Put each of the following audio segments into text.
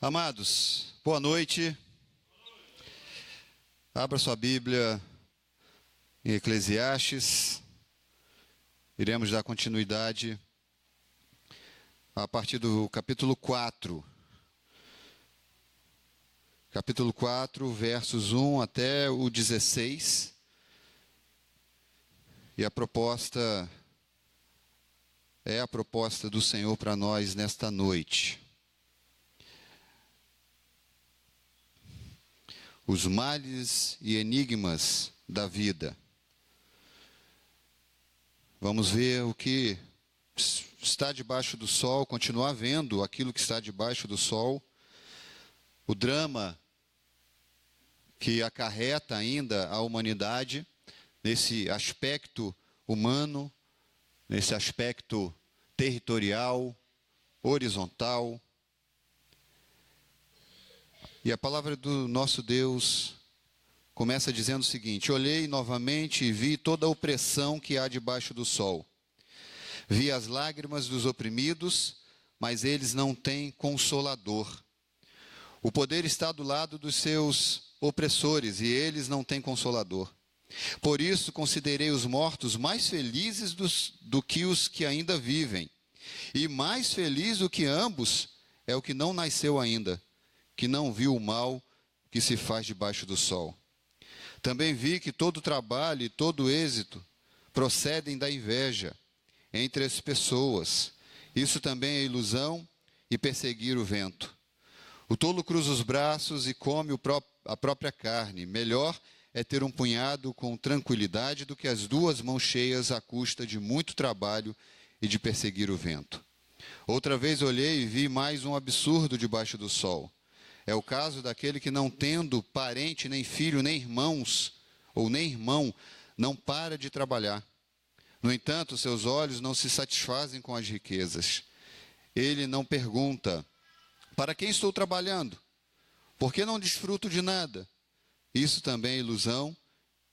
Amados, boa noite. Abra sua Bíblia em Eclesiastes. Iremos dar continuidade a partir do capítulo 4. Capítulo 4, versos 1 até o 16. E a proposta é a proposta do Senhor para nós nesta noite. Os males e enigmas da vida. Vamos ver o que está debaixo do sol, continuar vendo aquilo que está debaixo do sol. O drama que acarreta ainda a humanidade nesse aspecto humano, nesse aspecto territorial, horizontal. E a palavra do nosso Deus começa dizendo o seguinte: olhei novamente e vi toda a opressão que há debaixo do sol. Vi as lágrimas dos oprimidos, mas eles não têm consolador. O poder está do lado dos seus opressores, e eles não têm consolador. Por isso considerei os mortos mais felizes do que os que ainda vivem. E mais feliz do que ambos é o que não nasceu ainda, que não viu o mal que se faz debaixo do sol. Também vi que todo trabalho e todo êxito procedem da inveja entre as pessoas. Isso também é ilusão e perseguir o vento. O tolo cruza os braços e come a própria carne. Melhor é ter um punhado com tranquilidade do que as duas mãos cheias à custa de muito trabalho e de perseguir o vento. Outra vez olhei e vi mais um absurdo debaixo do sol. É o caso daquele que, não tendo parente, nem filho, nem irmãos, ou nem irmão, não para de trabalhar. No entanto, seus olhos não se satisfazem com as riquezas. Ele não pergunta: para quem estou trabalhando? Por que não desfruto de nada? Isso também é ilusão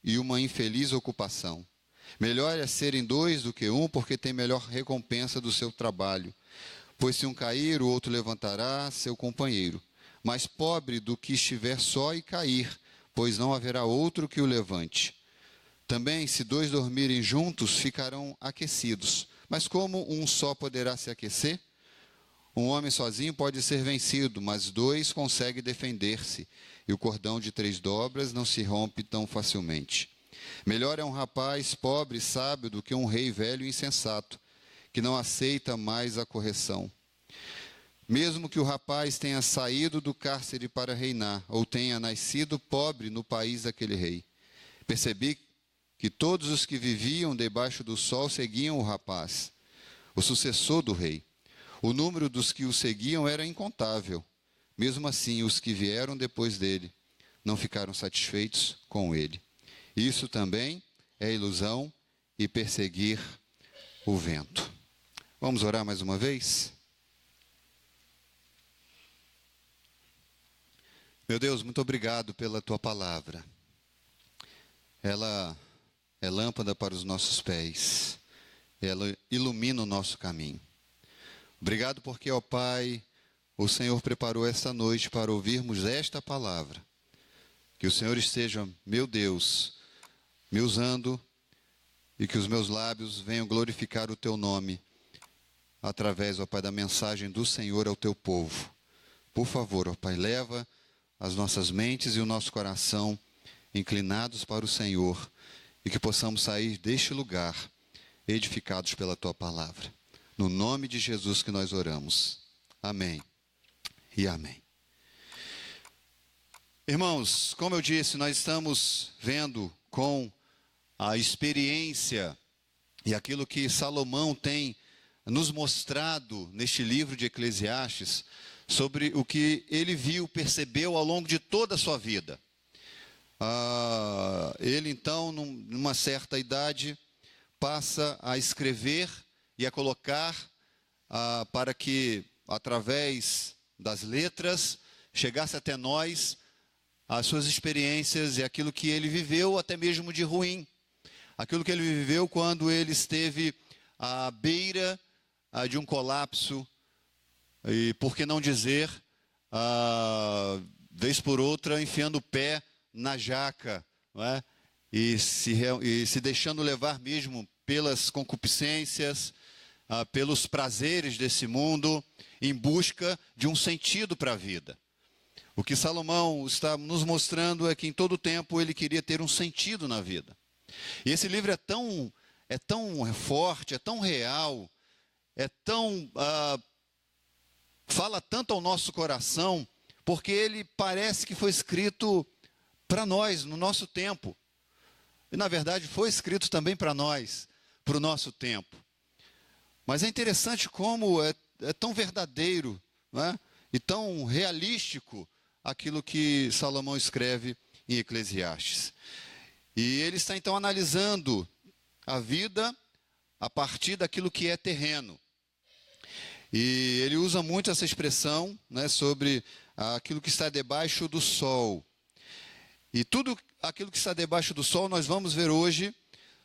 e uma infeliz ocupação. Melhor é serem dois do que um, porque tem melhor recompensa do seu trabalho. Pois se um cair, o outro levantará seu companheiro. Mais pobre do que estiver só e cair, pois não haverá outro que o levante. Também, se dois dormirem juntos, ficarão aquecidos. Mas como um só poderá se aquecer? Um homem sozinho pode ser vencido, mas dois conseguem defender-se. E o cordão de 3 dobras não se rompe tão facilmente. Melhor é um rapaz pobre e sábio do que um rei velho e insensato, que não aceita mais a correção. Mesmo que o rapaz tenha saído do cárcere para reinar, ou tenha nascido pobre no país daquele rei. Percebi que todos os que viviam debaixo do sol seguiam o rapaz, o sucessor do rei. O número dos que o seguiam era incontável. Mesmo assim, os que vieram depois dele não ficaram satisfeitos com ele. Isso também é ilusão e perseguir o vento. Vamos orar mais uma vez? Meu Deus, muito obrigado pela Tua palavra. Ela é lâmpada para os nossos pés. Ela ilumina o nosso caminho. Obrigado porque, ó Pai, o Senhor preparou esta noite para ouvirmos esta palavra. Que o Senhor esteja, meu Deus, me usando e que os meus lábios venham glorificar o Teu nome através, ó Pai, da mensagem do Senhor ao Teu povo. Por favor, ó Pai, leva as nossas mentes e o nosso coração inclinados para o Senhor e que possamos sair deste lugar edificados pela Tua palavra. No nome de Jesus que nós oramos. Amém e amém. Irmãos, como eu disse, nós estamos vendo com a experiência e aquilo que Salomão tem nos mostrado neste livro de Eclesiastes sobre o que ele viu, percebeu ao longo de toda a sua vida. Ele então, numa certa idade, passa a escrever e a colocar para que, através das letras, chegasse até nós as suas experiências e aquilo que ele viveu, até mesmo de ruim. Aquilo que ele viveu quando ele esteve à beira de um colapso, e por que não dizer, vez por outra, enfiando o pé na jaca, não é? E se deixando levar mesmo pelas concupiscências, pelos prazeres desse mundo, em busca de um sentido para a vida. O que Salomão está nos mostrando é que em todo tempo ele queria ter um sentido na vida. E esse livro é tão forte, é tão real, fala tanto ao nosso coração, porque ele parece que foi escrito para nós, no nosso tempo. E, na verdade, foi escrito também para nós, para o nosso tempo. Mas é interessante como é tão verdadeiro, não é? E tão realístico aquilo que Salomão escreve em Eclesiastes. E ele está, então, analisando a vida a partir daquilo que é terreno. E ele usa muito essa expressão, né, sobre aquilo que está debaixo do sol. E tudo aquilo que está debaixo do sol nós vamos ver hoje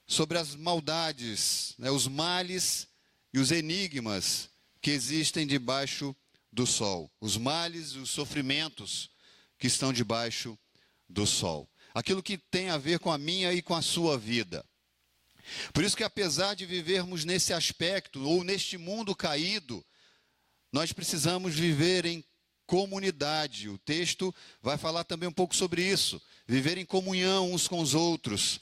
sobre as maldades, né, os males e os enigmas que existem debaixo do sol. Os males e os sofrimentos que estão debaixo do sol. Aquilo que tem a ver com a minha e com a sua vida. Por isso que, apesar de vivermos nesse aspecto, ou neste mundo caído, nós precisamos viver em comunidade. O texto vai falar também um pouco sobre isso. Viver em comunhão uns com os outros.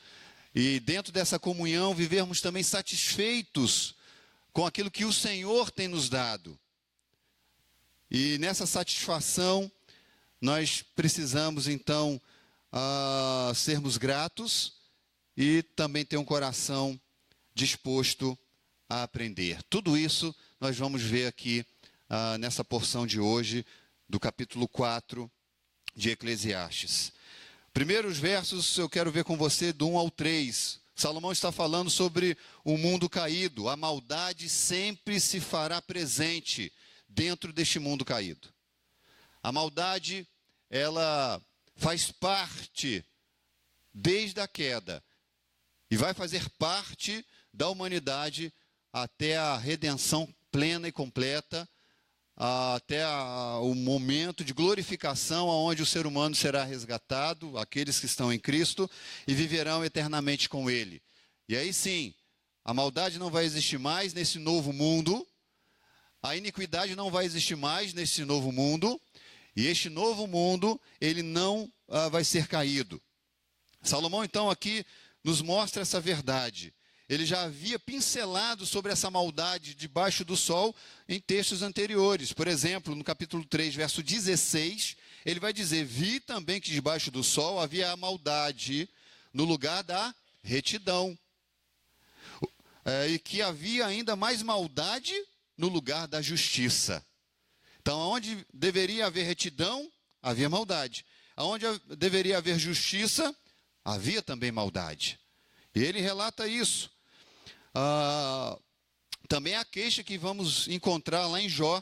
E dentro dessa comunhão, vivermos também satisfeitos com aquilo que o Senhor tem nos dado. E nessa satisfação, nós precisamos, então, sermos gratos e também ter um coração disposto a aprender. Tudo isso nós vamos ver aqui nessa porção de hoje, do capítulo 4 de Eclesiastes. Primeiros versos eu quero ver com você do 1 ao 3. Salomão está falando sobre o mundo caído. A maldade sempre se fará presente dentro deste mundo caído. A maldade, ela faz parte desde a queda e vai fazer parte da humanidade até a redenção plena e completa, até o momento de glorificação, onde o ser humano será resgatado, aqueles que estão em Cristo, e viverão eternamente com Ele. E aí sim, a maldade não vai existir mais nesse novo mundo, a iniquidade não vai existir mais nesse novo mundo, e este novo mundo, ele não vai ser caído. Salomão, então, aqui nos mostra essa verdade. Ele já havia pincelado sobre essa maldade debaixo do sol em textos anteriores. Por exemplo, no capítulo 3, verso 16, ele vai dizer: vi também que debaixo do sol havia a maldade no lugar da retidão. E que havia ainda mais maldade no lugar da justiça. Então, onde deveria haver retidão, havia maldade. Onde deveria haver justiça, havia também maldade. E ele relata isso. Também a queixa que vamos encontrar lá em Jó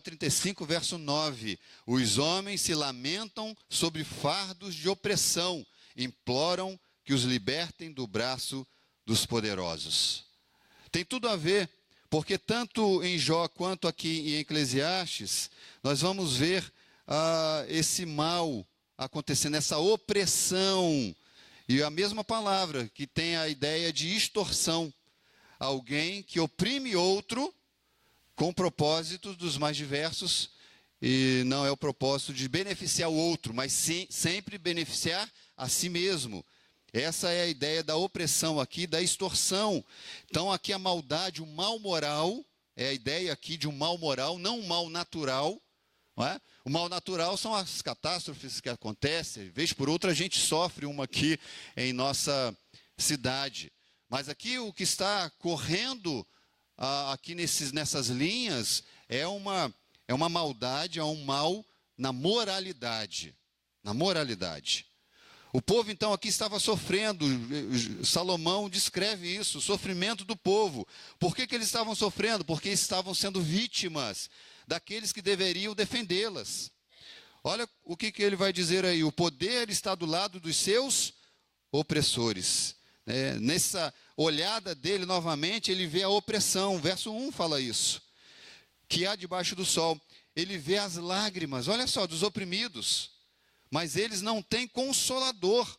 35, verso 9. Os homens se lamentam sobre fardos de opressão, imploram que os libertem do braço dos poderosos. Tem tudo a ver, porque tanto em Jó quanto aqui em Eclesiastes, nós vamos ver esse mal acontecendo, essa opressão. E a mesma palavra que tem a ideia de extorsão. Alguém que oprime outro com propósitos dos mais diversos, e não é o propósito de beneficiar o outro, mas sim, sempre beneficiar a si mesmo. Essa é a ideia da opressão aqui, da extorsão. Então aqui a maldade, o mal moral, é a ideia aqui de um mal moral, não um mal natural. Não é? O mal natural são as catástrofes que acontecem, vez por outra a gente sofre uma aqui em nossa cidade. Mas aqui o que está correndo aqui nessas linhas é uma maldade, é um mal na moralidade. Na moralidade. O povo então aqui estava sofrendo, Salomão descreve isso, o sofrimento do povo. Por que eles estavam sofrendo? Porque estavam sendo vítimas daqueles que deveriam defendê-las. Olha o que ele vai dizer aí: o poder está do lado dos seus opressores. Nessa olhada dele novamente, ele vê a opressão. Verso 1 fala isso, que há debaixo do sol. ele vê as lágrimas, olha só, dos oprimidos, mas eles não têm consolador.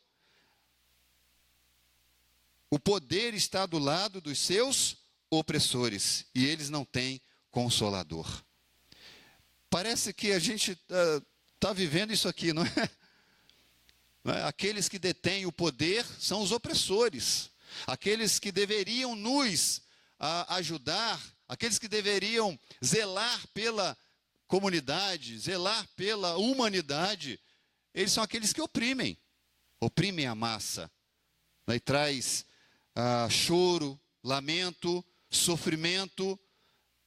O poder está do lado dos seus opressores, e eles não têm consolador. Parece que a gente está vivendo isso aqui, não é? Não é? Aqueles que detêm o poder são os opressores. Aqueles que deveriam nos ajudar, aqueles que deveriam zelar pela comunidade, zelar pela humanidade, eles são aqueles que oprimem a massa. E traz choro, lamento, sofrimento,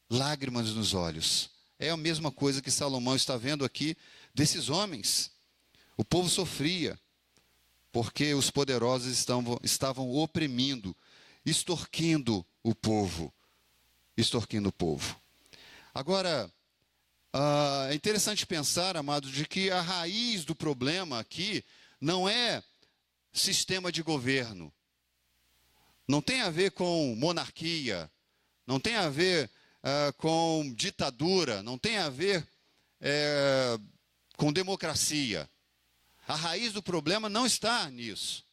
lágrimas nos olhos. É a mesma coisa que Salomão está vendo aqui desses homens. O povo sofria, porque os poderosos estavam oprimindo, extorquindo o povo. Agora, é interessante pensar, amados, de que a raiz do problema aqui não é sistema de governo. Não tem a ver com monarquia, não tem a ver com ditadura, não tem a ver com democracia. A raiz do problema não está nisso.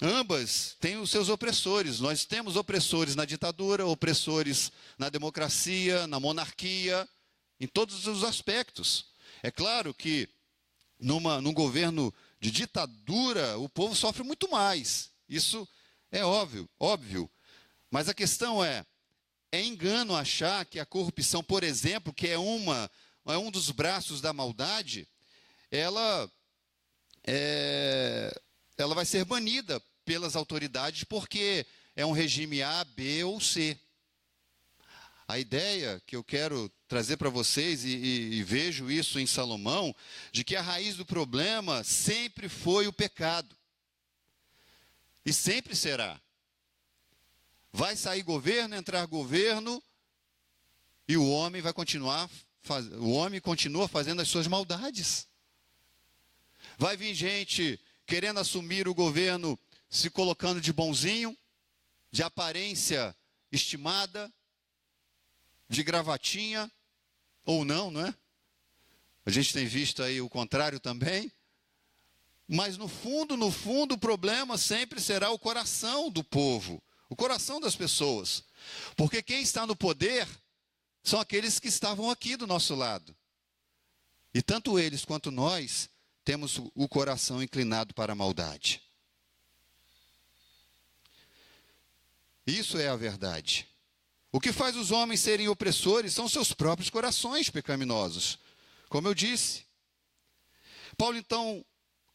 Ambas têm os seus opressores. Nós temos opressores na ditadura, opressores na democracia, na monarquia, em todos os aspectos. É claro que num governo de ditadura, o povo sofre muito mais. Isso é óbvio. Mas a questão é engano achar que a corrupção, por exemplo, que é um dos braços da maldade, ela vai ser banida pelas autoridades porque é um regime A, B ou C. A ideia que eu quero trazer para vocês, e vejo isso em Salomão, de que a raiz do problema sempre foi o pecado. E sempre será. Vai sair governo, entrar governo, e o homem continua fazendo as suas maldades. Vai vir gente querendo assumir o governo, se colocando de bonzinho, de aparência estimada, de gravatinha, ou não, não é? A gente tem visto aí o contrário também. Mas no fundo, o problema sempre será o coração do povo, o coração das pessoas. Porque quem está no poder são aqueles que estavam aqui do nosso lado. E tanto eles quanto nós temos o coração inclinado para a maldade. Isso é a verdade. O que faz os homens serem opressores são seus próprios corações pecaminosos. Como eu disse. Paulo, então,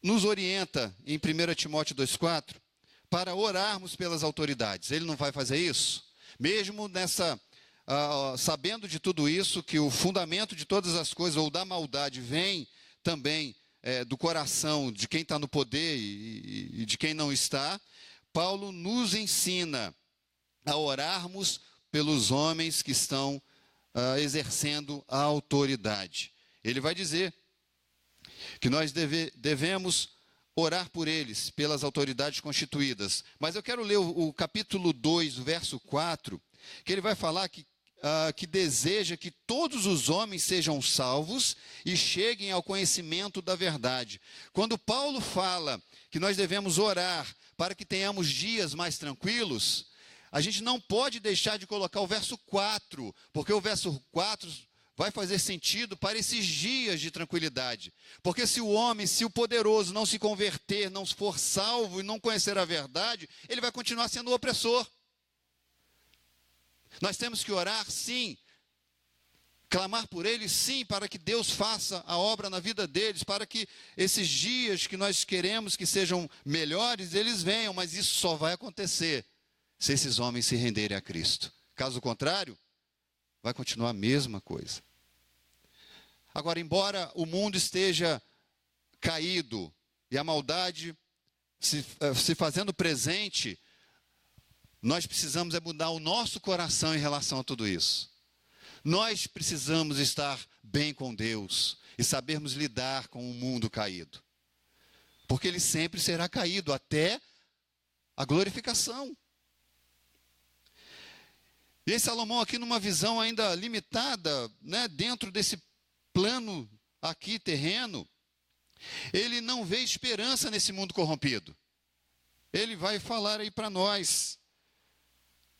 nos orienta em 1 Timóteo 2,4 para orarmos pelas autoridades. Ele não vai fazer isso? Mesmo sabendo de tudo isso, que o fundamento de todas as coisas, ou da maldade, vem também do coração de quem está no poder e de quem não está, Paulo nos ensina a orarmos pelos homens que estão exercendo a autoridade. Ele vai dizer que nós devemos orar por eles, pelas autoridades constituídas. Mas eu quero ler o capítulo 2, verso 4, que ele vai falar que deseja que todos os homens sejam salvos e cheguem ao conhecimento da verdade. Quando Paulo fala que nós devemos orar para que tenhamos dias mais tranquilos, a gente não pode deixar de colocar o verso 4, porque o verso 4 vai fazer sentido para esses dias de tranquilidade. Porque se o poderoso não se converter, não for salvo e não conhecer a verdade, ele vai continuar sendo o opressor. Nós temos que orar, sim, clamar por eles, sim, para que Deus faça a obra na vida deles, para que esses dias que nós queremos que sejam melhores, eles venham, mas isso só vai acontecer se esses homens se renderem a Cristo. Caso contrário, vai continuar a mesma coisa. Agora, embora o mundo esteja caído e a maldade se fazendo presente, nós precisamos mudar o nosso coração em relação a tudo isso. Nós precisamos estar bem com Deus e sabermos lidar com o mundo caído. Porque ele sempre será caído até a glorificação. E aí Salomão aqui numa visão ainda limitada, né, dentro desse plano aqui terreno, ele não vê esperança nesse mundo corrompido. Ele vai falar aí para nós.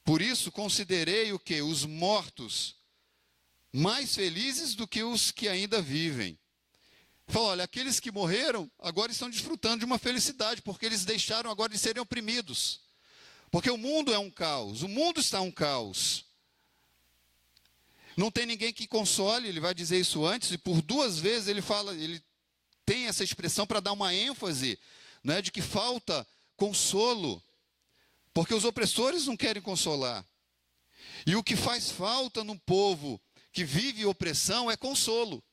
Por isso considerei o quê? Os mortos mais felizes do que os que ainda vivem. Falou, olha, aqueles que morreram agora estão desfrutando de uma felicidade, porque eles deixaram agora de serem oprimidos. Porque o mundo é um caos, o mundo está um caos. Não tem ninguém que console, ele vai dizer isso antes, e por 2 vezes ele fala, ele tem essa expressão para dar uma ênfase, né, de que falta consolo, porque os opressores não querem consolar. E o que faz falta no povo que vive opressão é consolo.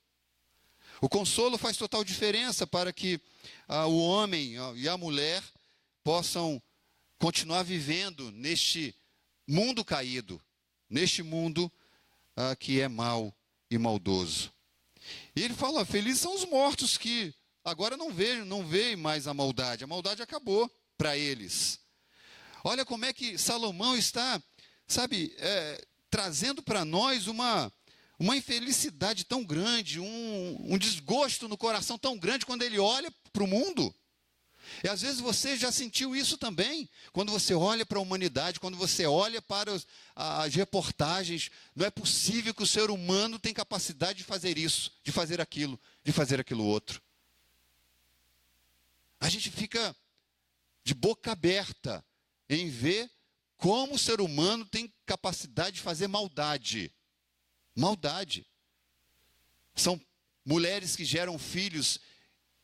O consolo faz total diferença para que o homem e a mulher possam continuar vivendo neste mundo caído, neste mundo que é mau e maldoso. E ele fala, felizes são os mortos que agora não veem mais a maldade acabou para eles. Olha como é que Salomão está, trazendo para nós uma infelicidade tão grande, um desgosto no coração tão grande quando ele olha para o mundo. E às vezes você já sentiu isso também, quando você olha para a humanidade, quando você olha para as reportagens, não é possível que o ser humano tenha capacidade de fazer isso, de fazer aquilo outro. A gente fica de boca aberta em ver como o ser humano tem capacidade de fazer maldade. Maldade. São mulheres que geram filhos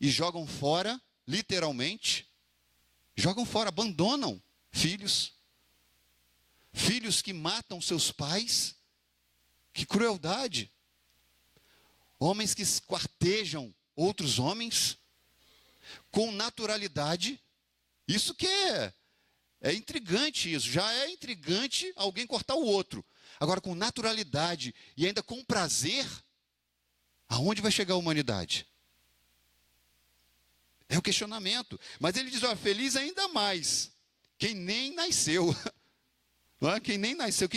e jogam fora, literalmente. Jogam fora, abandonam filhos. Filhos que matam seus pais. Que crueldade. Homens que esquartejam outros homens com naturalidade. Isso que é intrigante isso. Já é intrigante alguém cortar o outro. Agora, com naturalidade e ainda com prazer, aonde vai chegar a humanidade? É o questionamento. Mas ele diz, feliz ainda mais quem nem nasceu. Não é? Quem nem nasceu,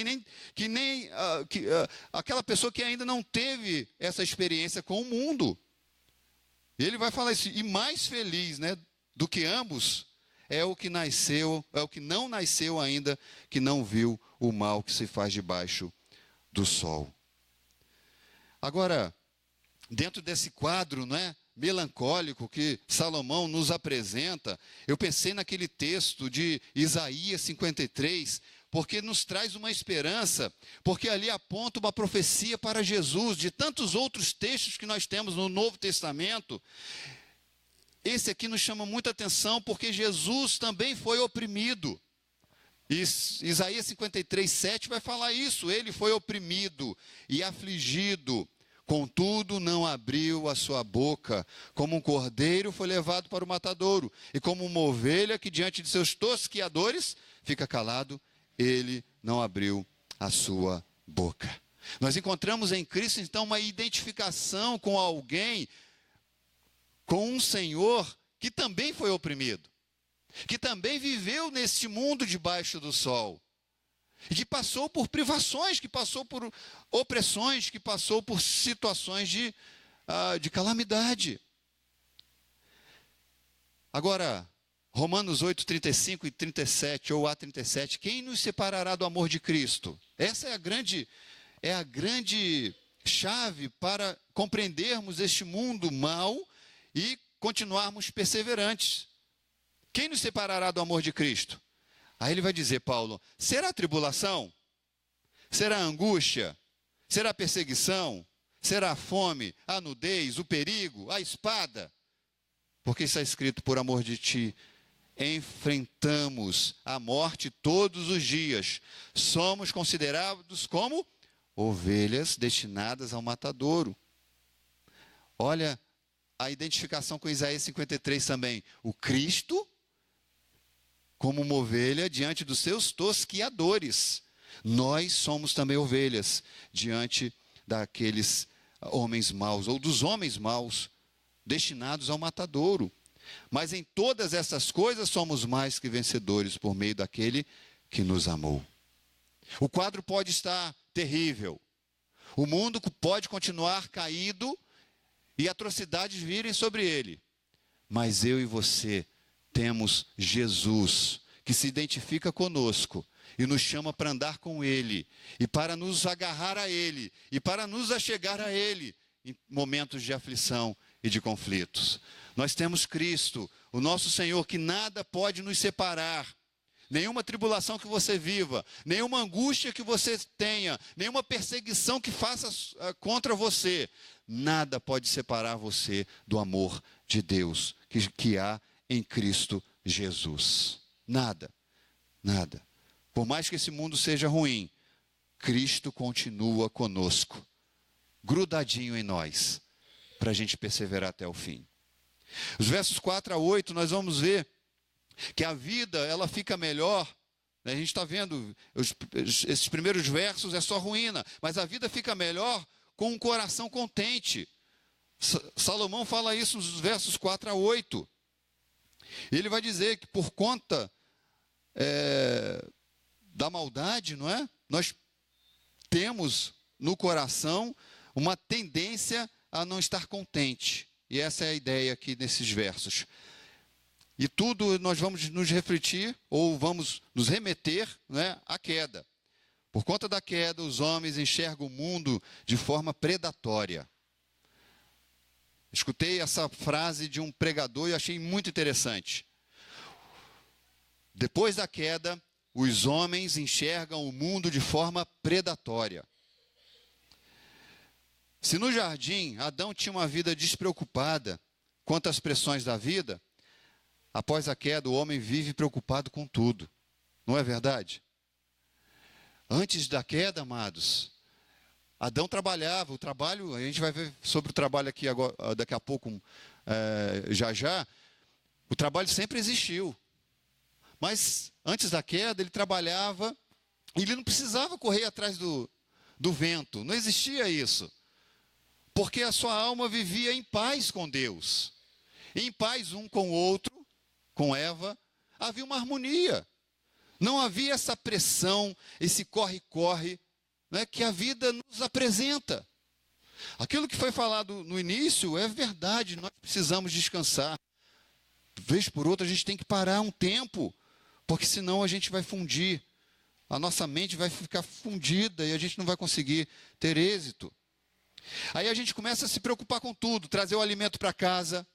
aquela pessoa que ainda não teve essa experiência com o mundo. Ele vai falar isso, e mais feliz, né, do que ambos, é o que não nasceu ainda, que não viu o mal que se faz debaixo do sol. Agora, dentro desse quadro, né, melancólico que Salomão nos apresenta, eu pensei naquele texto de Isaías 53, porque nos traz uma esperança, porque ali aponta uma profecia para Jesus, de tantos outros textos que nós temos no Novo Testamento. Esse aqui nos chama muita atenção, porque Jesus também foi oprimido. Isaías 53, 7 vai falar isso, ele foi oprimido e afligido, contudo não abriu a sua boca, como um cordeiro foi levado para o matadouro, e como uma ovelha que diante de seus tosquiadores fica calado, ele não abriu a sua boca. Nós encontramos em Cristo então uma identificação com alguém, com um Senhor que também foi oprimido, que também viveu neste mundo debaixo do sol, e que passou por privações, que passou por opressões, que passou por situações de calamidade. Agora, Romanos 8, 35 e 37, ou A37, quem nos separará do amor de Cristo? Essa é a grande chave para compreendermos este mundo mau e continuarmos perseverantes. Quem nos separará do amor de Cristo? Aí ele vai dizer, Paulo, será tribulação? Será angústia? Será perseguição? Será a fome, a nudez, o perigo, a espada? Porque está escrito, por amor de ti, enfrentamos a morte todos os dias. Somos considerados como ovelhas destinadas ao matadouro. Olha a identificação com Isaías 53 também. O Cristo como uma ovelha diante dos seus tosquiadores. Nós somos também ovelhas diante daqueles homens maus, ou dos homens maus, destinados ao matadouro. Mas em todas essas coisas somos mais que vencedores por meio daquele que nos amou. O quadro pode estar terrível. O mundo pode continuar caído e atrocidades virem sobre ele. Mas eu e você temos Jesus, que se identifica conosco e nos chama para andar com Ele, e para nos agarrar a Ele, e para nos achegar a Ele em momentos de aflição e de conflitos. Nós temos Cristo, o nosso Senhor, que nada pode nos separar. Nenhuma tribulação que você viva, nenhuma angústia que você tenha, nenhuma perseguição que faça contra você, nada pode separar você do amor de Deus que há em Cristo Jesus. Nada, nada. Por mais que esse mundo seja ruim, Cristo continua conosco, grudadinho em nós, para a gente perseverar até o fim. Os versos 4 a 8, nós vamos ver que a vida, ela fica melhor. A gente está vendo, esses primeiros versos é só ruína, mas a vida fica melhor com um coração contente. Salomão fala isso nos versos 4 a 8. Ele vai dizer que por conta da maldade, não é? Nós temos no coração uma tendência a não estar contente. E essa é a ideia aqui nesses versos. E tudo nós vamos nos refletir, ou vamos nos remeter, né, à queda. Por conta da queda, os homens enxergam o mundo de forma predatória. Escutei essa frase de um pregador e achei muito interessante. Depois da queda, os homens enxergam o mundo de forma predatória. Se no jardim Adão tinha uma vida despreocupada quanto às pressões da vida, após a queda o homem vive preocupado com tudo. Não é verdade? Antes da queda, amados, Adão trabalhava. O trabalho, a gente vai ver sobre o trabalho aqui agora, daqui a pouco, já. O trabalho sempre existiu. Mas antes da queda ele trabalhava, e ele não precisava correr atrás do vento. Não existia isso. Porque a sua alma vivia em paz com Deus. Em paz um com o outro, com Eva, havia uma harmonia. Não havia essa pressão, esse corre-corre, né, que a vida nos apresenta. Aquilo que foi falado no início é verdade, nós precisamos descansar. Vez por outra a gente tem que parar um tempo, porque senão a gente vai fundir. A nossa mente vai ficar fundida e a gente não vai conseguir ter êxito. Aí a gente começa a se preocupar com tudo, trazer o alimento para casa.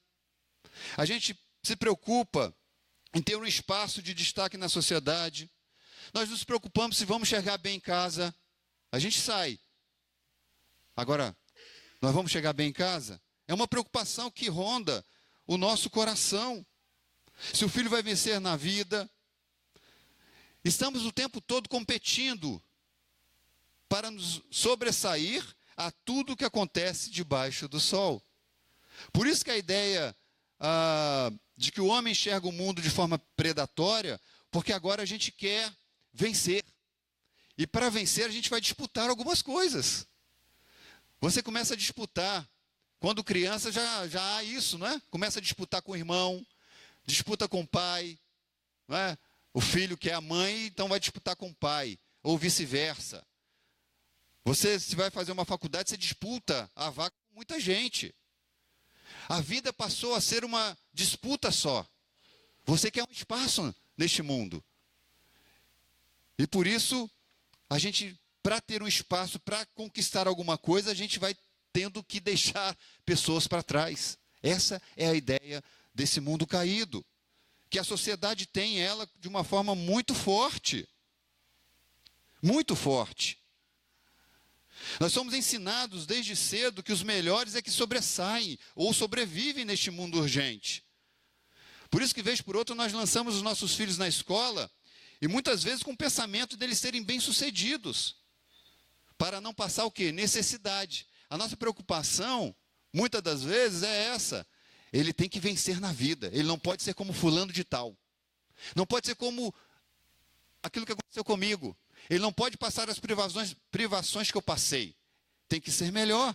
A gente se preocupa em ter um espaço de destaque na sociedade. Nós nos preocupamos se vamos chegar bem em casa. A gente sai. Agora, nós vamos chegar bem em casa? É uma preocupação que ronda o nosso coração. Se o filho vai vencer na vida. Estamos o tempo todo competindo para nos sobressair a tudo que acontece debaixo do sol. Por isso que a ideia de que o homem enxerga o mundo de forma predatória, porque agora a gente quer vencer. E para vencer a gente vai disputar algumas coisas. Você começa a disputar. Quando criança já há isso, não é? Começa a disputar com o irmão, disputa com o pai, não é? O filho quer a mãe, então vai disputar com o pai, ou vice-versa. Você, se vai fazer uma faculdade, você disputa a vaga com muita gente. A vida passou a ser uma disputa só. Você quer um espaço neste mundo. E por isso, a gente, para ter um espaço, para conquistar alguma coisa, a gente vai tendo que deixar pessoas para trás. Essa é a ideia desse mundo caído. Que a sociedade tem ela de uma forma muito forte. Muito forte. Nós somos ensinados desde cedo que os melhores é que sobressaem ou sobrevivem neste mundo urgente. Por isso que, vez por outra, nós lançamos os nossos filhos na escola e muitas vezes com o pensamento deles serem bem-sucedidos. Para não passar o quê? Necessidade. A nossa preocupação, muitas das vezes, é essa. Ele tem que vencer na vida. Ele não pode ser como fulano de tal. Não pode ser como aquilo que aconteceu comigo. Ele não pode passar as privações que eu passei. Tem que ser melhor.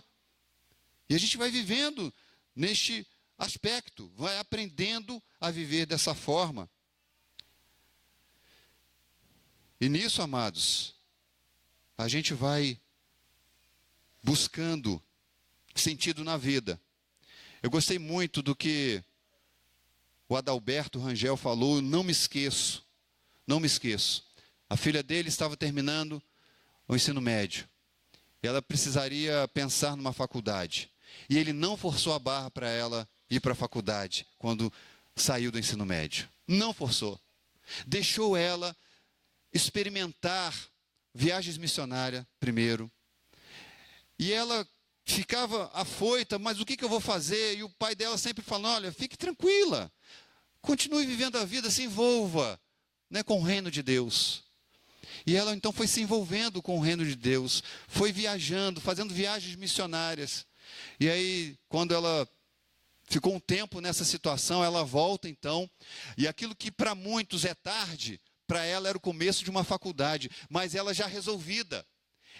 E a gente vai vivendo neste aspecto. Vai aprendendo a viver dessa forma. E nisso, amados, a gente vai buscando sentido na vida. Eu gostei muito do que o Adalberto Rangel falou, não me esqueço. A filha dele estava terminando o ensino médio. Ela precisaria pensar numa faculdade. E ele não forçou a barra para ela ir para a faculdade quando saiu do ensino médio. Não forçou. Deixou ela experimentar viagens missionárias primeiro. E ela ficava afoita, mas o que eu vou fazer? E o pai dela sempre falando, olha, fique tranquila. Continue vivendo a vida, se envolva, né, com o reino de Deus. E ela então foi se envolvendo com o reino de Deus, foi viajando, fazendo viagens missionárias. E aí, quando ela ficou um tempo nessa situação, ela volta então, e aquilo que para muitos é tarde, para ela era o começo de uma faculdade, mas ela já resolvida.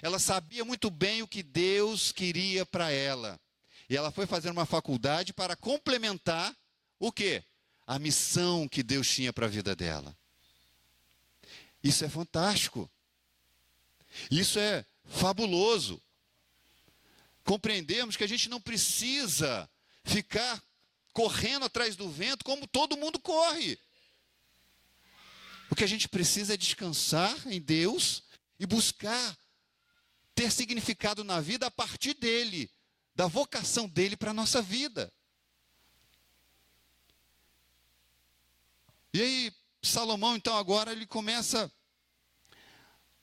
Ela sabia muito bem o que Deus queria para ela. E ela foi fazer uma faculdade para complementar o quê? A missão que Deus tinha para a vida dela. Isso é fantástico. Isso é fabuloso. Compreendemos que a gente não precisa ficar correndo atrás do vento como todo mundo corre. O que a gente precisa é descansar em Deus e buscar ter significado na vida a partir dele, da vocação dele para a nossa vida. E aí, Salomão, então, agora ele começa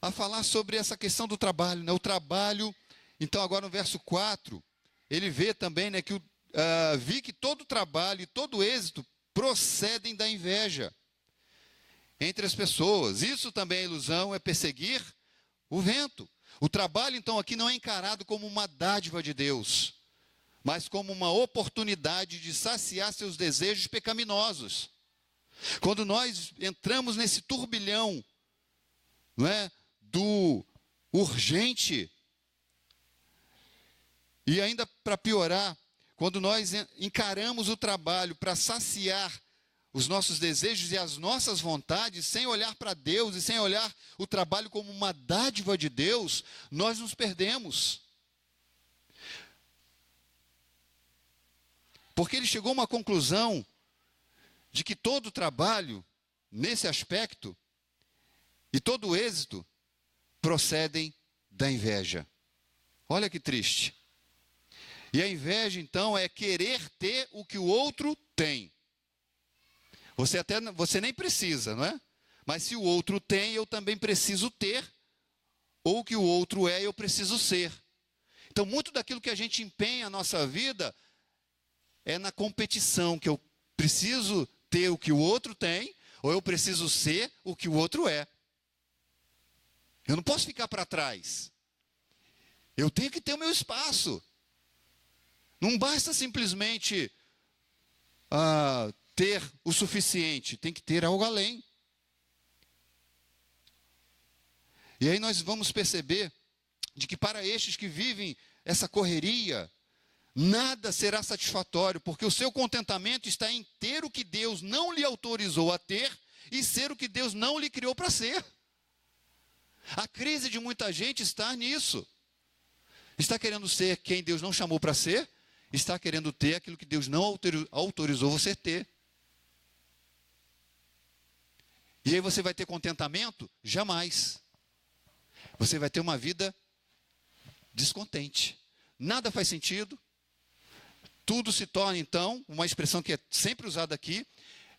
a falar sobre essa questão do trabalho, né? O trabalho, então, agora no verso 4, ele vê também, né, que vi que todo trabalho e todo êxito procedem da inveja entre as pessoas. Isso também é ilusão, é perseguir o vento. O trabalho, então, aqui não é encarado como uma dádiva de Deus, mas como uma oportunidade de saciar seus desejos pecaminosos. Quando nós entramos nesse turbilhão, não é, do urgente, e ainda para piorar, quando nós encaramos o trabalho para saciar os nossos desejos e as nossas vontades, sem olhar para Deus e sem olhar o trabalho como uma dádiva de Deus, nós nos perdemos. Porque ele chegou a uma conclusão de que todo trabalho, nesse aspecto, e todo êxito, procedem da inveja. Olha que triste. E a inveja, então, é querer ter o que o outro tem. Você nem precisa, não é? Mas se o outro tem, eu também preciso ter, ou o que o outro é, eu preciso ser. Então, muito daquilo que a gente empenha a nossa vida é na competição, que eu preciso ter o que o outro tem, ou eu preciso ser o que o outro é. Eu não posso ficar para trás. Eu tenho que ter o meu espaço. Não basta simplesmente ter o suficiente, tem que ter algo além. E aí nós vamos perceber de que para estes que vivem essa correria, nada será satisfatório, porque o seu contentamento está em ter o que Deus não lhe autorizou a ter e ser o que Deus não lhe criou para ser. A crise de muita gente está nisso. Está querendo ser quem Deus não chamou para ser, está querendo ter aquilo que Deus não autorizou você ter. E aí você vai ter contentamento? Jamais. Você vai ter uma vida descontente. Nada faz sentido. Tudo se torna, então, uma expressão que é sempre usada aqui,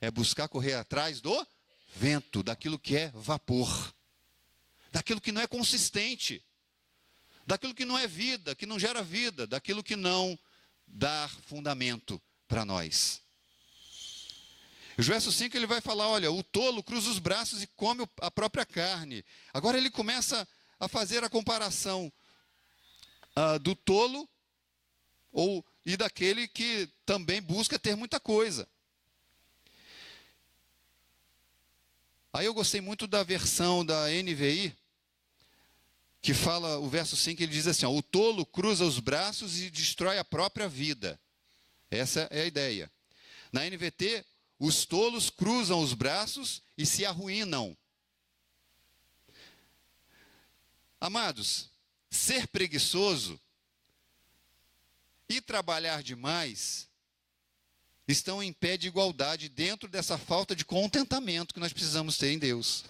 é buscar correr atrás do vento, daquilo que é vapor, daquilo que não é consistente, daquilo que não é vida, que não gera vida, daquilo que não dá fundamento para nós. O verso 5 ele vai falar, olha, o tolo cruza os braços e come a própria carne. Agora ele começa a fazer a comparação do tolo e daquele que também busca ter muita coisa. Aí eu gostei muito da versão da NVI, que fala, o verso 5, ele diz assim, ó, o tolo cruza os braços e destrói a própria vida. Essa é a ideia. Na NVT, os tolos cruzam os braços e se arruinam. Amados, ser preguiçoso e trabalhar demais estão em pé de igualdade dentro dessa falta de contentamento que nós precisamos ter em Deus.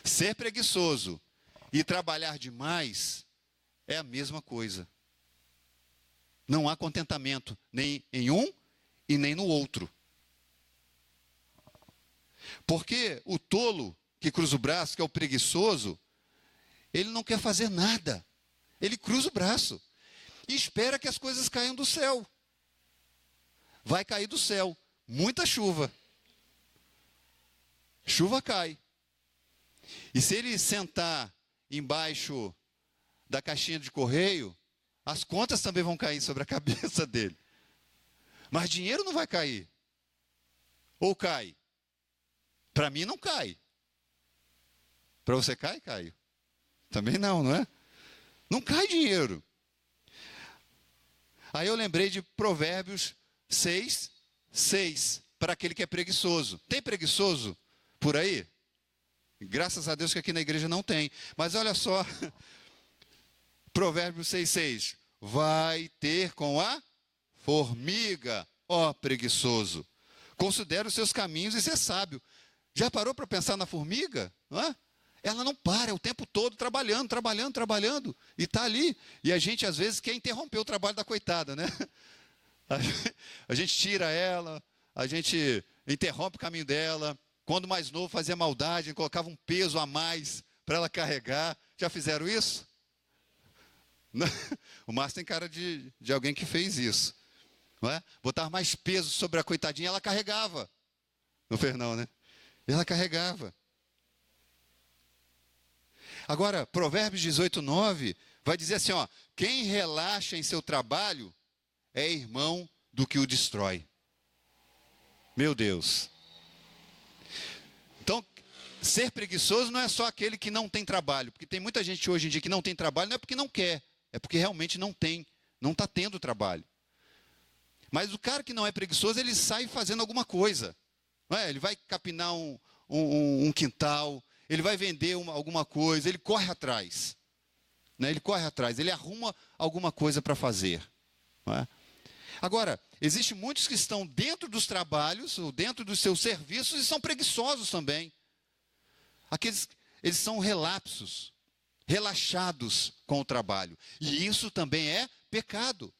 Ser preguiçoso e trabalhar demais é a mesma coisa. Não há contentamento nem em um e nem no outro. Porque o tolo que cruza o braço, que é o preguiçoso, ele não quer fazer nada. Ele cruza o braço e espera que as coisas caiam do céu. Vai cair do céu muita chuva. Chuva cai. E se ele sentar embaixo da caixinha de correio, as contas também vão cair sobre a cabeça dele. Mas dinheiro não vai cair. Ou cai? Para mim não cai. Para você cai, Caio? Também não, não é? Não cai dinheiro. Aí eu lembrei de Provérbios 6:6, para aquele que é preguiçoso. Tem preguiçoso por aí? Graças a Deus que aqui na igreja não tem. Mas olha só, Provérbios 6:6. Vai ter com a formiga, ó preguiçoso. Considera os seus caminhos e ser sábio. Já parou para pensar na formiga? Não é? Ela não para, é o tempo todo trabalhando, trabalhando, trabalhando. E está ali. E a gente, às vezes, quer interromper o trabalho da coitada, né? A gente tira ela, a gente interrompe o caminho dela. Quando mais novo fazia maldade, colocava um peso a mais para ela carregar. Já fizeram isso? O Márcio tem cara de alguém que fez isso. Não é? Botava mais peso sobre a coitadinha, ela carregava. Não fez não, né? Ela carregava. Agora, Provérbios 18:9 vai dizer assim, ó, quem relaxa em seu trabalho é irmão do que o destrói. Meu Deus. Então, ser preguiçoso não é só aquele que não tem trabalho, porque tem muita gente hoje em dia que não tem trabalho, não é porque não quer, é porque realmente não tem, não está tendo trabalho. Mas o cara que não é preguiçoso, ele sai fazendo alguma coisa. Não é? Ele vai capinar um quintal, ele vai vender alguma coisa, ele corre atrás. Né? Ele corre atrás, ele arruma alguma coisa para fazer. Não é? Agora, existem muitos que estão dentro dos trabalhos, ou dentro dos seus serviços, e são preguiçosos também. Eles são relapsos, relaxados com o trabalho. E isso também é pecado.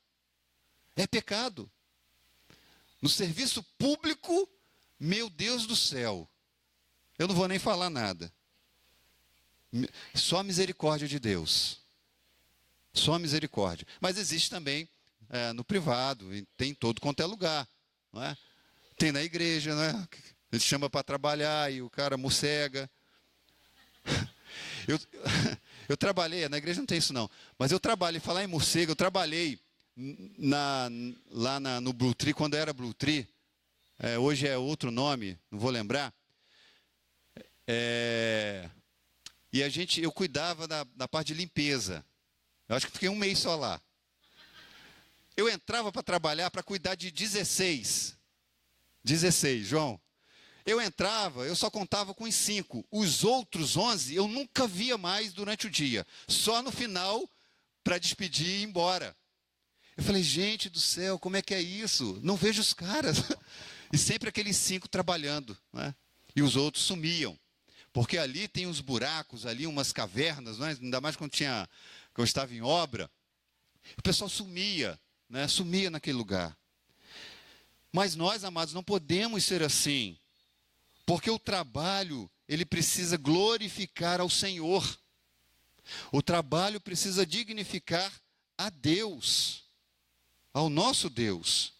É pecado. No serviço público, meu Deus do céu, eu não vou nem falar nada. Só a misericórdia de Deus. Só a misericórdia. Mas existe também no privado, tem em todo quanto é lugar. Não é? Tem na igreja, não é? Ele chama para trabalhar e o cara morcega. Eu trabalhei, na igreja não tem isso não, mas eu trabalhei, falar em morcego, eu trabalhei lá no Blue Tree, quando era Blue Tree, hoje é outro nome, não vou lembrar. E eu cuidava da parte de limpeza. Eu acho que fiquei um mês só lá. Eu entrava para trabalhar para cuidar de 16, João. Eu entrava, eu só contava com os 5. Os outros 11 eu nunca via mais durante o dia. Só no final, para despedir e ir embora. Eu falei, gente do céu, como é que é isso? Não vejo os caras. E sempre aqueles 5 trabalhando. Né? E os outros sumiam. Porque ali tem uns buracos, ali umas cavernas, né? Ainda mais quando eu estava em obra. O pessoal sumia, né? Sumia naquele lugar. Mas nós, amados, não podemos ser assim. Porque o trabalho, ele precisa glorificar ao Senhor. O trabalho precisa dignificar a Deus, ao nosso Deus.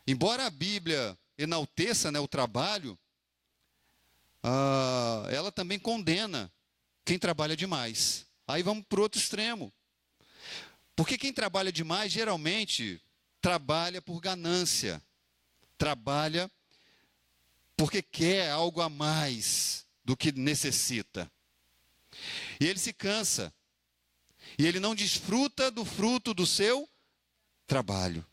Embora a Bíblia enalteça, né, o trabalho, ela também condena quem trabalha demais. Aí vamos para o outro extremo. Porque quem trabalha demais, geralmente, trabalha por ganância. Trabalha porque quer algo a mais do que necessita. E ele se cansa. E ele não desfruta do fruto do seu trabalho.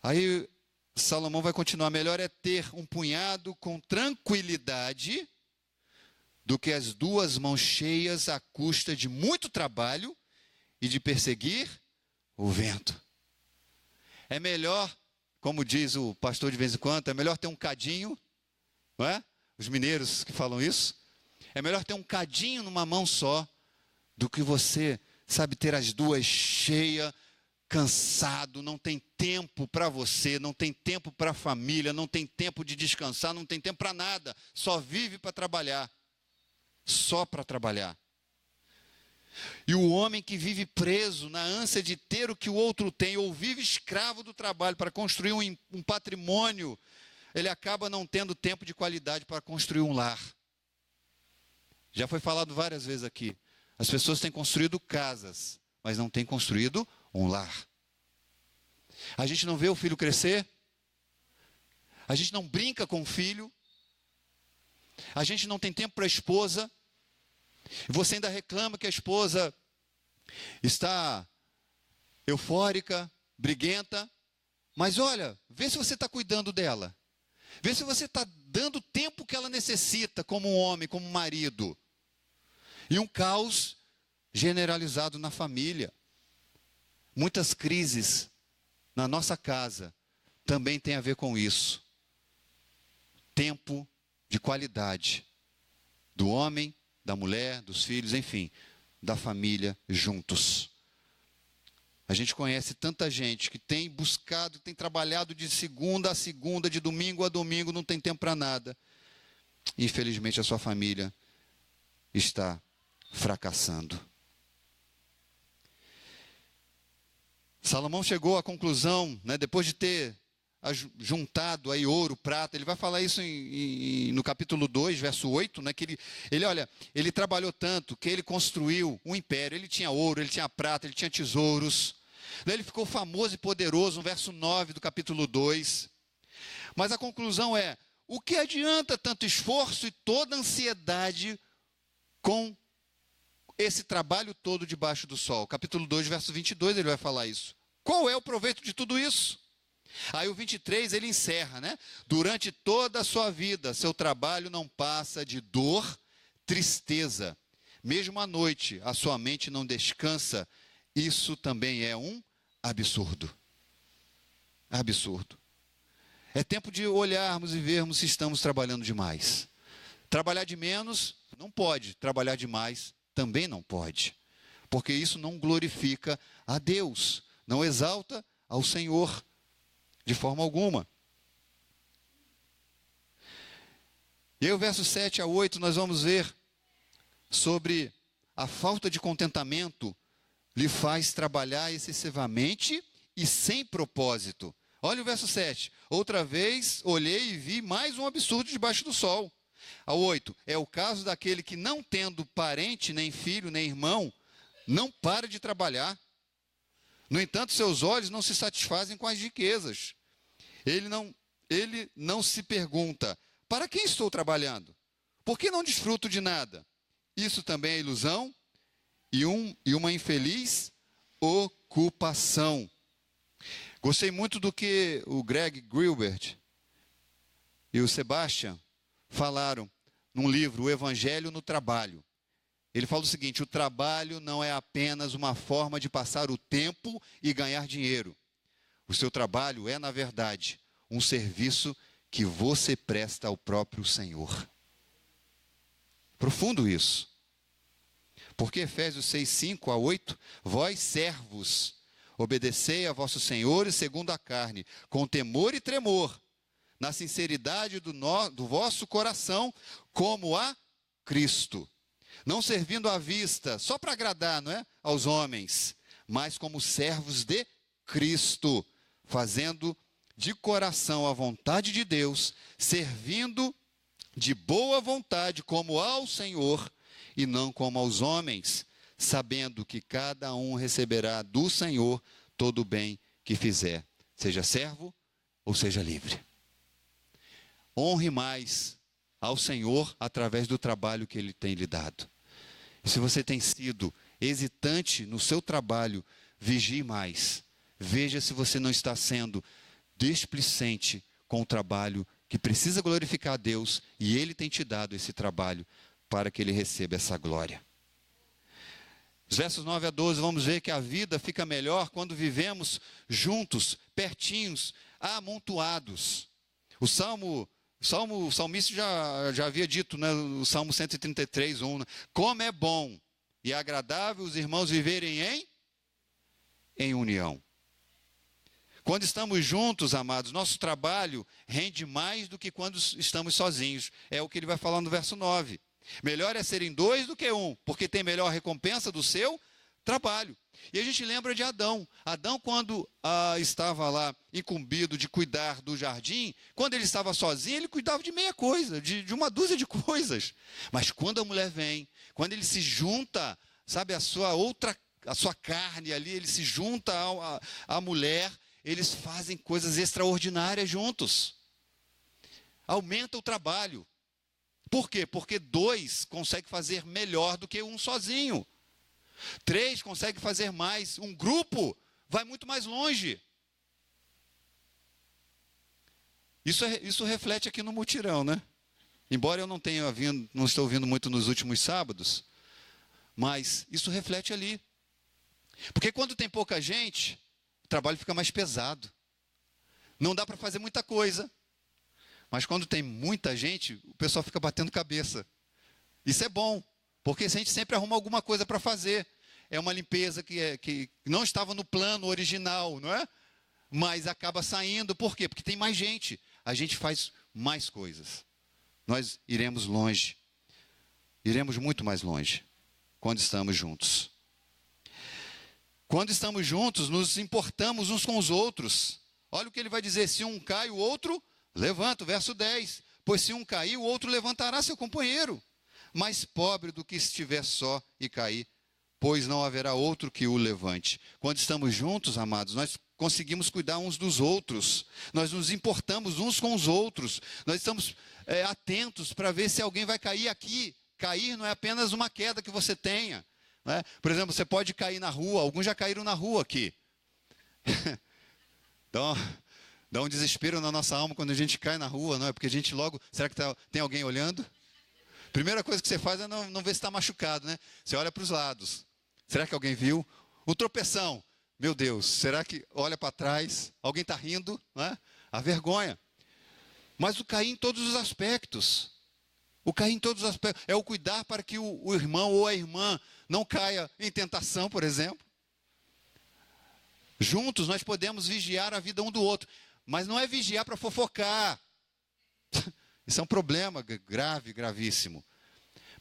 Aí Salomão vai continuar. Melhor é ter um punhado com tranquilidade do que as duas mãos cheias à custa de muito trabalho e de perseguir o vento. É melhor, como diz o pastor de vez em quando, é melhor ter um cadinho, não é? Os mineiros que falam isso. É melhor ter um cadinho numa mão só do que você, sabe, ter as duas cheias, cansado, não tem tempo para você, não tem tempo para a família, não tem tempo de descansar, não tem tempo para nada, só vive para trabalhar, só para trabalhar. E o homem que vive preso na ânsia de ter o que o outro tem, ou vive escravo do trabalho para construir um patrimônio, ele acaba não tendo tempo de qualidade para construir um lar. Já foi falado várias vezes aqui. As pessoas têm construído casas, mas não têm construído um lar. A gente não vê o filho crescer. A gente não brinca com o filho. A gente não tem tempo para a esposa. E você ainda reclama que a esposa está eufórica, briguenta. Mas olha, vê se você está cuidando dela. Vê se você está dando o tempo que ela necessita como um homem, como um marido. E um caos generalizado na família. Muitas crises na nossa casa também tem a ver com isso. Tempo de qualidade do homem, da mulher, dos filhos, enfim, da família juntos. A gente conhece tanta gente que tem buscado, tem trabalhado de segunda a segunda, de domingo a domingo, não tem tempo para nada. Infelizmente a sua família está fracassando. Salomão chegou à conclusão, né, depois de ter juntado aí ouro, prata, ele vai falar isso no capítulo 2, verso 8, né, que ele trabalhou tanto que ele construiu um império, ele tinha ouro, ele tinha prata, ele tinha tesouros, daí ele ficou famoso e poderoso, no verso 9 do capítulo 2, mas a conclusão é, o que adianta tanto esforço e toda ansiedade com esse trabalho todo debaixo do sol? Capítulo 2, verso 22, ele vai falar isso. Qual é o proveito de tudo isso? Aí o 23 ele encerra, né? Durante toda a sua vida, seu trabalho não passa de dor, tristeza. Mesmo à noite, a sua mente não descansa. Isso também é um absurdo. Absurdo. É tempo de olharmos e vermos se estamos trabalhando demais. Trabalhar de menos não pode, trabalhar demais também não pode. Porque isso não glorifica a Deus, não exalta ao Senhor. De forma alguma. E aí o verso 7 a 8 nós vamos ver sobre a falta de contentamento lhe faz trabalhar excessivamente e sem propósito. Olha o verso 7. Outra vez olhei e vi mais um absurdo debaixo do sol. A 8. É o caso daquele que não tendo parente, nem filho, nem irmão, não para de trabalhar. No entanto, seus olhos não se satisfazem com as riquezas. Ele não se pergunta, para quem estou trabalhando? Por que não desfruto de nada? Isso também é ilusão e uma infeliz ocupação. Gostei muito do que o Greg Gilbert e o Sebastian falaram num livro, O Evangelho no Trabalho. Ele fala o seguinte, o trabalho não é apenas uma forma de passar o tempo e ganhar dinheiro. O seu trabalho é, na verdade, um serviço que você presta ao próprio Senhor. Profundo isso. Porque Efésios 6, 5 a 8, vós servos, obedecei a vossos senhores segundo a carne, com temor e tremor, na sinceridade do vosso coração, como a Cristo. Não servindo à vista, só para agradar, não é? Aos homens, mas como servos de Cristo, fazendo de coração a vontade de Deus, servindo de boa vontade como ao Senhor e não como aos homens, sabendo que cada um receberá do Senhor todo o bem que fizer, seja servo ou seja livre. Honre mais ao Senhor através do trabalho que Ele tem lhe dado. E se você tem sido hesitante no seu trabalho, vigie mais. Veja se você não está sendo displicente com o trabalho que precisa glorificar a Deus e Ele tem te dado esse trabalho para que ele receba essa glória. Os versos 9 a 12, vamos ver que a vida fica melhor quando vivemos juntos, pertinhos, amontoados. O salmista já havia dito, né, o Salmo 133, 1, né? Como é bom e agradável os irmãos viverem em união. Quando estamos juntos, amados, nosso trabalho rende mais do que quando estamos sozinhos. É o que ele vai falar no verso 9. Melhor é serem dois do que um, porque tem melhor recompensa do seu trabalho. E a gente lembra de Adão. Adão, quando estava lá incumbido de cuidar do jardim, quando ele estava sozinho, ele cuidava de meia coisa, de uma dúzia de coisas. Mas quando a mulher vem, quando ele se junta, sabe, a sua carne ali, ele se junta à mulher, eles fazem coisas extraordinárias juntos. Aumenta o trabalho. Por quê? Porque dois conseguem fazer melhor do que um sozinho. 3 consegue fazer mais. Um grupo vai muito mais longe. Isso reflete aqui no mutirão, né? Embora eu não estou vindo muito nos últimos sábados, mas isso reflete ali. Porque quando tem pouca gente, o trabalho fica mais pesado. Não dá para fazer muita coisa. Mas quando tem muita gente, o pessoal fica batendo cabeça. Isso é bom, porque a gente sempre arruma alguma coisa para fazer. É uma limpeza que não estava no plano original, não é? Mas acaba saindo. Por quê? Porque tem mais gente. A gente faz mais coisas. Nós iremos longe. Iremos muito mais longe quando estamos juntos. Quando estamos juntos, nos importamos uns com os outros. Olha o que ele vai dizer. Se um cai, o outro levanta. Verso 10. Pois se um cair, o outro levantará seu companheiro. Mais pobre do que estiver só e cair, pois não haverá outro que o levante. Quando estamos juntos, amados, nós conseguimos cuidar uns dos outros. Nós nos importamos uns com os outros. Nós estamos atentos para ver se alguém vai cair aqui. Cair não é apenas uma queda que você tenha. Né? Por exemplo, você pode cair na rua. Alguns já caíram na rua aqui. Então, dá um desespero na nossa alma quando a gente cai na rua, não é? Porque a gente logo... Será que tem alguém olhando? Primeira coisa que você faz é não ver se está machucado, né? Você olha para os lados. Será que alguém viu? Um tropeção. Meu Deus, será que olha para trás? Alguém está rindo? Não é? A vergonha. Mas o cair em todos os aspectos. O cair em todos os aspectos. É o cuidar para que o irmão ou a irmã não caia em tentação, por exemplo. Juntos nós podemos vigiar a vida um do outro. Mas não é vigiar para fofocar. Isso é um problema grave, gravíssimo.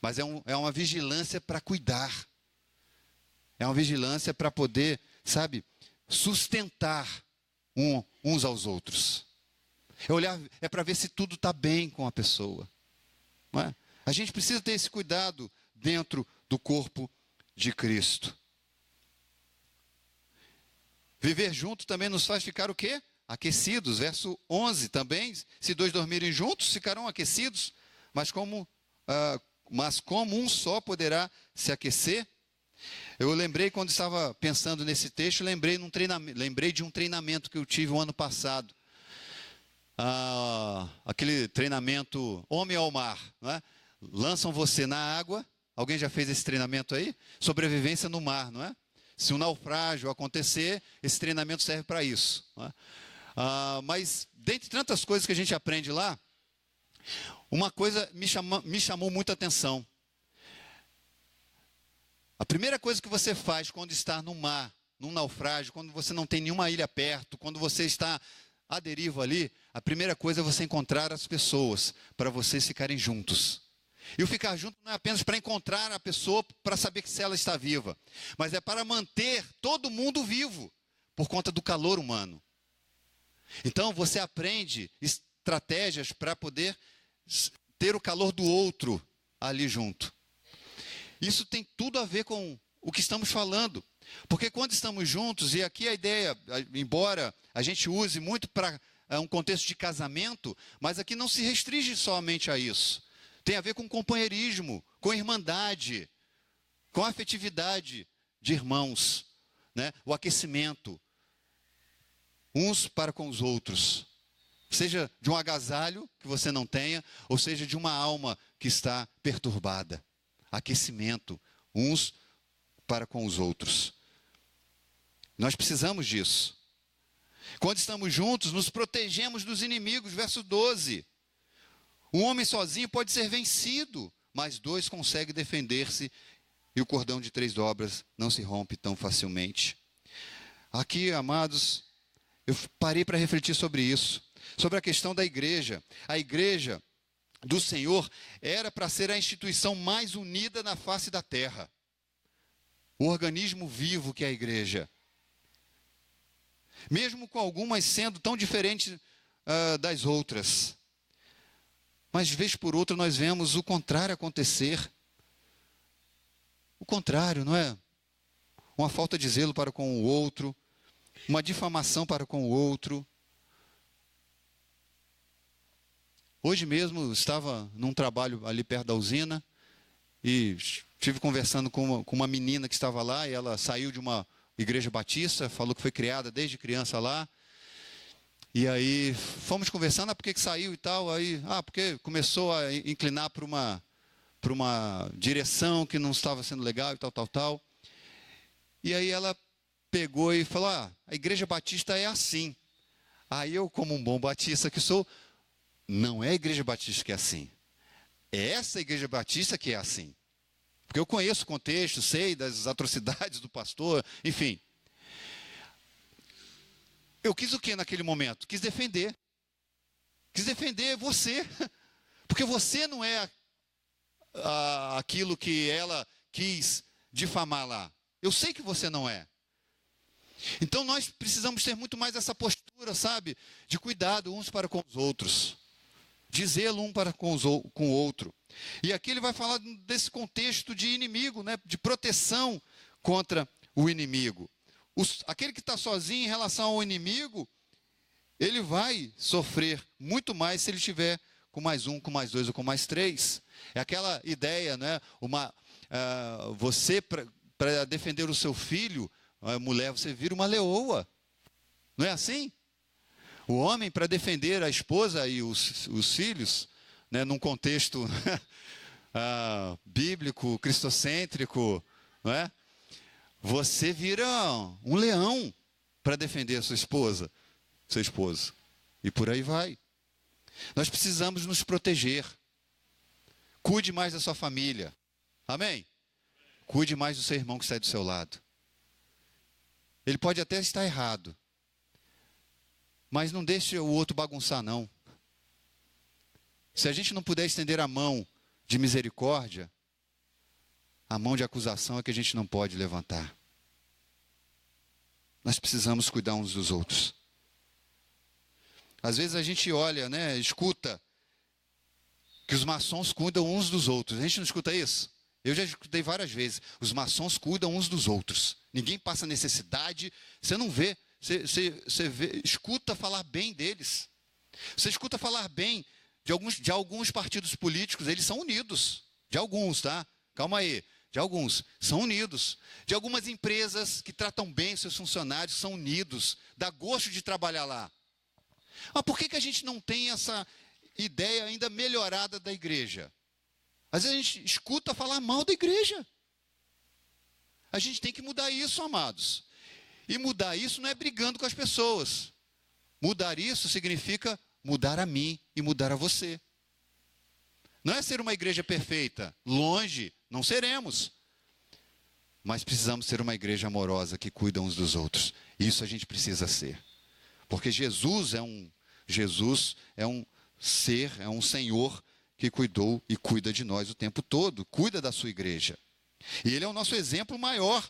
Mas é uma vigilância para cuidar. É uma vigilância para poder, sabe, sustentar uns aos outros. É para ver se tudo está bem com a pessoa. Não é? A gente precisa ter esse cuidado dentro do corpo de Cristo. Viver junto também nos faz ficar o quê? Aquecidos. Verso 11 também. Se dois dormirem juntos, ficarão aquecidos. Mas como um só poderá se aquecer? Eu lembrei, quando estava pensando nesse texto, lembrei de um treinamento que eu tive o ano passado. Aquele treinamento Homem ao Mar. Não é? Lançam você na água. Alguém já fez esse treinamento aí? Sobrevivência no mar, não é? Se um naufrágio acontecer, esse treinamento serve para isso. Não é? Mas, dentre tantas coisas que a gente aprende lá, uma coisa me chamou muita atenção. A primeira coisa que você faz quando está no mar, num naufrágio, quando você não tem nenhuma ilha perto, quando você está à deriva ali, a primeira coisa é você encontrar as pessoas, para vocês ficarem juntos. E o ficar junto não é apenas para encontrar a pessoa, para saber se ela está viva, mas é para manter todo mundo vivo, por conta do calor humano. Então você aprende estratégias para poder ter o calor do outro ali junto. Isso tem tudo a ver com o que estamos falando. Porque quando estamos juntos, e aqui a ideia, embora a gente use muito para um contexto de casamento, mas aqui não se restringe somente a isso. Tem a ver com companheirismo, com irmandade, com afetividade de irmãos, né? O aquecimento, uns para com os outros. Seja de um agasalho que você não tenha, ou seja de uma alma que está perturbada. Aquecimento uns para com os outros. Nós precisamos disso. Quando estamos juntos, nos protegemos dos inimigos. Verso 12. Um homem sozinho pode ser vencido, mas dois conseguem defender-se e o cordão de 3 dobras não se rompe tão facilmente. Aqui, amados, eu parei para refletir sobre isso, sobre a questão da igreja. A igreja do Senhor era para ser a instituição mais unida na face da terra. O organismo vivo que é a igreja. Mesmo com algumas sendo tão diferentes das outras. Mas de vez por outra nós vemos o contrário acontecer. O contrário, não é? Uma falta de zelo para com o outro, uma difamação para com o outro. Hoje mesmo estava num trabalho ali perto da usina e estive conversando com uma menina que estava lá e ela saiu de uma igreja batista, falou que foi criada desde criança lá. E aí fomos conversando, por que saiu e tal? Aí, porque começou a inclinar para uma direção que não estava sendo legal e tal. E aí ela pegou e falou, a igreja batista é assim. Aí eu, como um bom batista que sou, não é a igreja batista que é assim. É essa igreja batista que é assim. Porque eu conheço o contexto, sei das atrocidades do pastor, enfim. Eu quis o que naquele momento? Quis defender. Quis defender você. Porque você não é aquilo que ela quis difamar lá. Eu sei que você não é. Então nós precisamos ter muito mais essa postura, sabe? De cuidado uns para com os outros. De zelo um para com o outro. E aqui ele vai falar desse contexto de inimigo, né? De proteção contra o inimigo. Aquele que está sozinho em relação ao inimigo, ele vai sofrer muito mais se ele estiver com mais um, com mais 2 ou com mais 3. É aquela ideia, né? Você, para defender o seu filho, mulher, você vira uma leoa. Não é assim? O homem, para defender a esposa e os filhos, né, num contexto bíblico, cristocêntrico, não é? Você vira um leão para defender a sua esposa, seu esposo. E por aí vai. Nós precisamos nos proteger. Cuide mais da sua família. Amém? Cuide mais do seu irmão que está do seu lado. Ele pode até estar errado. Mas não deixe o outro bagunçar, não. Se a gente não puder estender a mão de misericórdia, a mão de acusação é que a gente não pode levantar. Nós precisamos cuidar uns dos outros. Às vezes a gente olha, né, escuta que os maçons cuidam uns dos outros. A gente não escuta isso? Eu já escutei várias vezes. Os maçons cuidam uns dos outros. Ninguém passa necessidade. Você não vê. Você escuta falar bem deles. Você escuta falar bem de alguns partidos políticos. Eles são unidos. De alguns, tá? Calma aí. De alguns, são unidos. De algumas empresas que tratam bem seus funcionários, são unidos. Dá gosto de trabalhar lá. Mas por que a gente não tem essa ideia ainda melhorada da igreja? Às vezes a gente escuta falar mal da igreja. A gente tem que mudar isso, amados. E mudar isso não é brigando com as pessoas. Mudar isso significa mudar a mim e mudar a você. Não é ser uma igreja perfeita. Longe, não seremos. Mas precisamos ser uma igreja amorosa que cuida uns dos outros. Isso a gente precisa ser. Porque Jesus é um ser, é um Senhor que cuidou e cuida de nós o tempo todo. Cuida da sua igreja. E Ele é o nosso exemplo maior.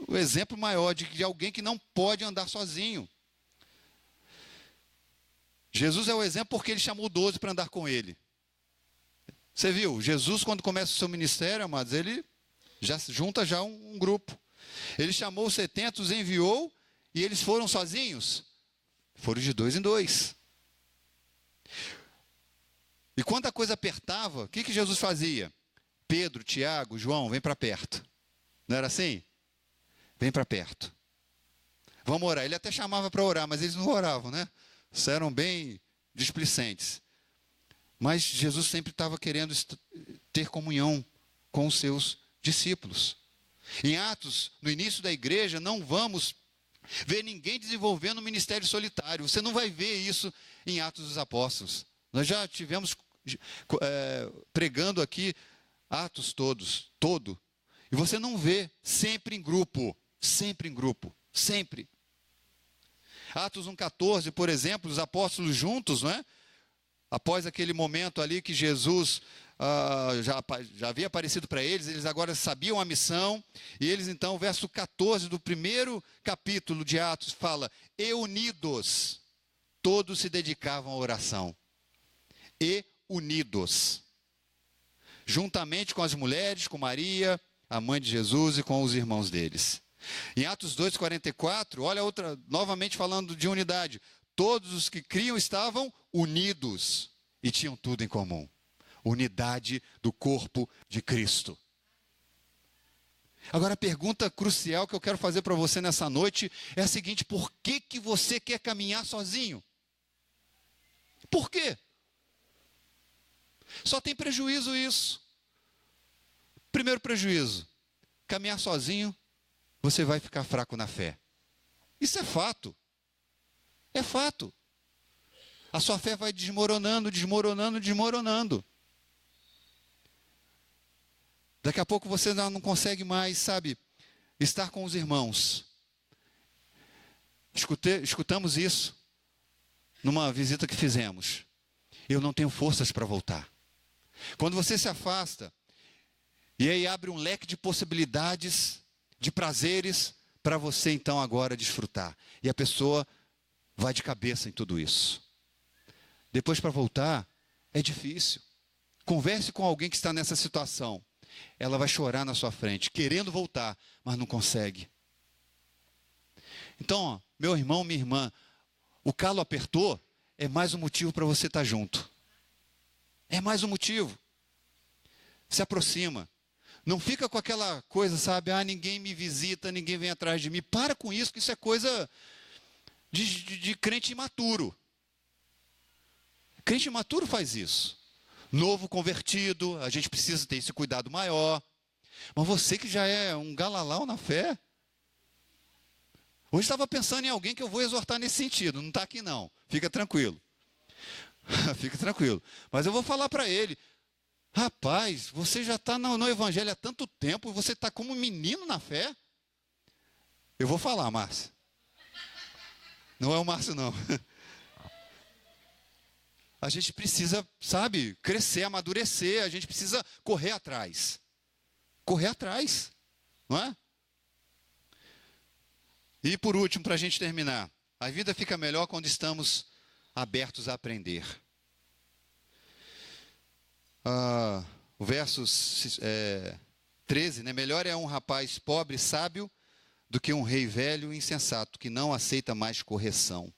O exemplo maior de alguém que não pode andar sozinho. Jesus é o exemplo porque Ele chamou 12 para andar com Ele. Você viu? Jesus, quando começa o seu ministério, amados, Ele já junta um grupo. Ele chamou os 70, os enviou, e eles foram sozinhos? Foram de 2 em 2. E quando a coisa apertava, o que Jesus fazia? Pedro, Tiago, João, vem para perto. Não era assim? Vem para perto. Vamos orar. Ele até chamava para orar, mas eles não oravam, né? Eram bem displicentes. Mas Jesus sempre estava querendo ter comunhão com os seus discípulos. Em Atos, no início da igreja, não vamos ver ninguém desenvolvendo um ministério solitário. Você não vai ver isso em Atos dos Apóstolos. Nós já tivemos pregando aqui Atos todo. E você não vê sempre em grupo, sempre. Atos 1,14, por exemplo, os apóstolos juntos, não é? Após aquele momento ali que Jesus já havia aparecido para eles, eles agora sabiam a missão, e eles então, verso 14 do primeiro capítulo de Atos, fala, e unidos, todos se dedicavam à oração. E unidos. Juntamente com as mulheres, com Maria, a mãe de Jesus, e com os irmãos deles. Em Atos 2,44, olha outra, novamente falando de unidade. Todos os que criam estavam unidos e tinham tudo em comum. Unidade do corpo de Cristo. Agora a pergunta crucial que eu quero fazer para você nessa noite é a seguinte: por que você quer caminhar sozinho? Por quê? Só tem prejuízo isso. Primeiro prejuízo: caminhar sozinho, você vai ficar fraco na fé. Isso é fato. É fato. A sua fé vai desmoronando. Daqui a pouco você não consegue mais, sabe, estar com os irmãos. Escutamos isso numa visita que fizemos. Eu não tenho forças para voltar. Quando você se afasta, e aí abre um leque de possibilidades, de prazeres, para você então agora desfrutar. E a pessoa vai de cabeça em tudo isso. Depois, para voltar, é difícil. Converse com alguém que está nessa situação. Ela vai chorar na sua frente, querendo voltar, mas não consegue. Então, ó, meu irmão, minha irmã, o calo apertou, é mais um motivo para você estar junto. É mais um motivo. Se aproxima. Não fica com aquela coisa, sabe? Ninguém me visita, ninguém vem atrás de mim. Para com isso, que isso é coisa de crente imaturo. Crente imaturo faz isso. Novo convertido, a gente precisa ter esse cuidado maior. Mas você que já é um galalau na fé. Hoje estava pensando em alguém que eu vou exortar nesse sentido. Não está aqui não, fica tranquilo. Fica tranquilo. Mas eu vou falar para ele: rapaz, você já está no evangelho há tanto tempo, você está como um menino na fé. Eu vou falar, Márcio. Não é o Márcio, não. A gente precisa, sabe, crescer, amadurecer, a gente precisa correr atrás. Correr atrás, não é? E por último, para a gente terminar, a vida fica melhor quando estamos abertos a aprender. O verso 13, né? Melhor é um rapaz pobre e sábio do que um rei velho e insensato, que não aceita mais correção.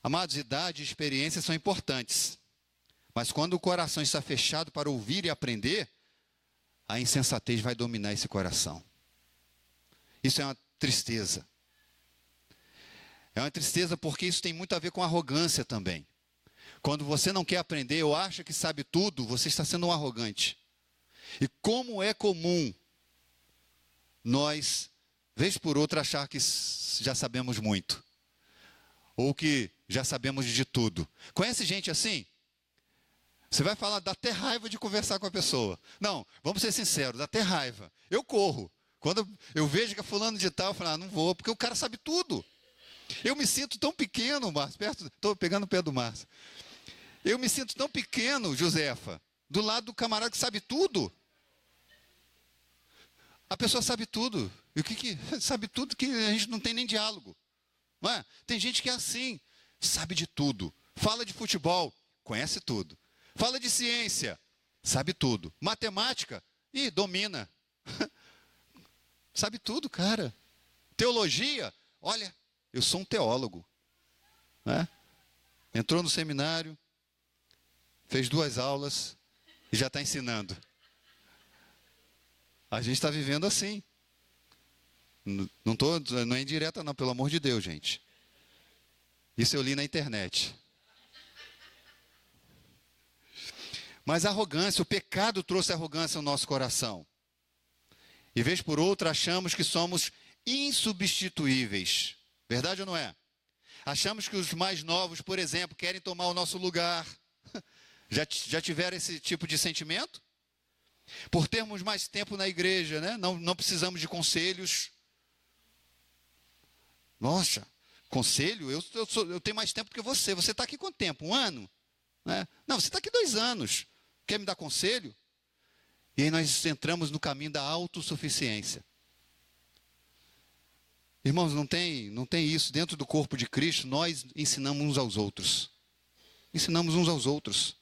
Amados, idade e experiência são importantes, mas quando o coração está fechado para ouvir e aprender, a insensatez vai dominar esse coração. Isso é uma tristeza. É uma tristeza porque isso tem muito a ver com arrogância também. Quando você não quer aprender ou acha que sabe tudo, você está sendo um arrogante. E como é comum nós, vez por outra, achar que já sabemos muito. Ou que já sabemos de tudo. Conhece gente assim? Você vai falar, dá até raiva de conversar com a pessoa. Não, vamos ser sinceros, dá até raiva. Eu corro. Quando eu vejo que é fulano de tal, eu falo, não vou, porque o cara sabe tudo. Eu me sinto tão pequeno, Márcio, estou pegando o pé do Márcio. Eu me sinto tão pequeno, Josefa, do lado do camarada que sabe tudo. A pessoa sabe tudo. E o que sabe tudo que a gente não tem nem diálogo. Não é? Tem gente que é assim, sabe de tudo. Fala de futebol, conhece tudo. Fala de ciência, sabe tudo. Matemática, domina. Sabe tudo, cara. Teologia, olha, eu sou um teólogo. Né? Entrou no seminário, fez 2 aulas e já está ensinando. A gente está vivendo assim. Não é indireta não, pelo amor de Deus, gente. Isso eu li na internet. Mas a arrogância, o pecado trouxe arrogância no nosso coração. E vez por outra achamos que somos insubstituíveis. Verdade ou não é? Achamos que os mais novos, por exemplo, querem tomar o nosso lugar. Já tiveram esse tipo de sentimento? Por termos mais tempo na igreja, né? Não precisamos de conselhos. Nossa, conselho? Eu tenho mais tempo que você. Você está aqui quanto tempo? 1 ano? Né? Não, você está aqui 2 anos. Quer me dar conselho? E aí nós entramos no caminho da autossuficiência. Irmãos, não tem isso. Dentro do corpo de Cristo, nós ensinamos uns aos outros. Ensinamos uns aos outros.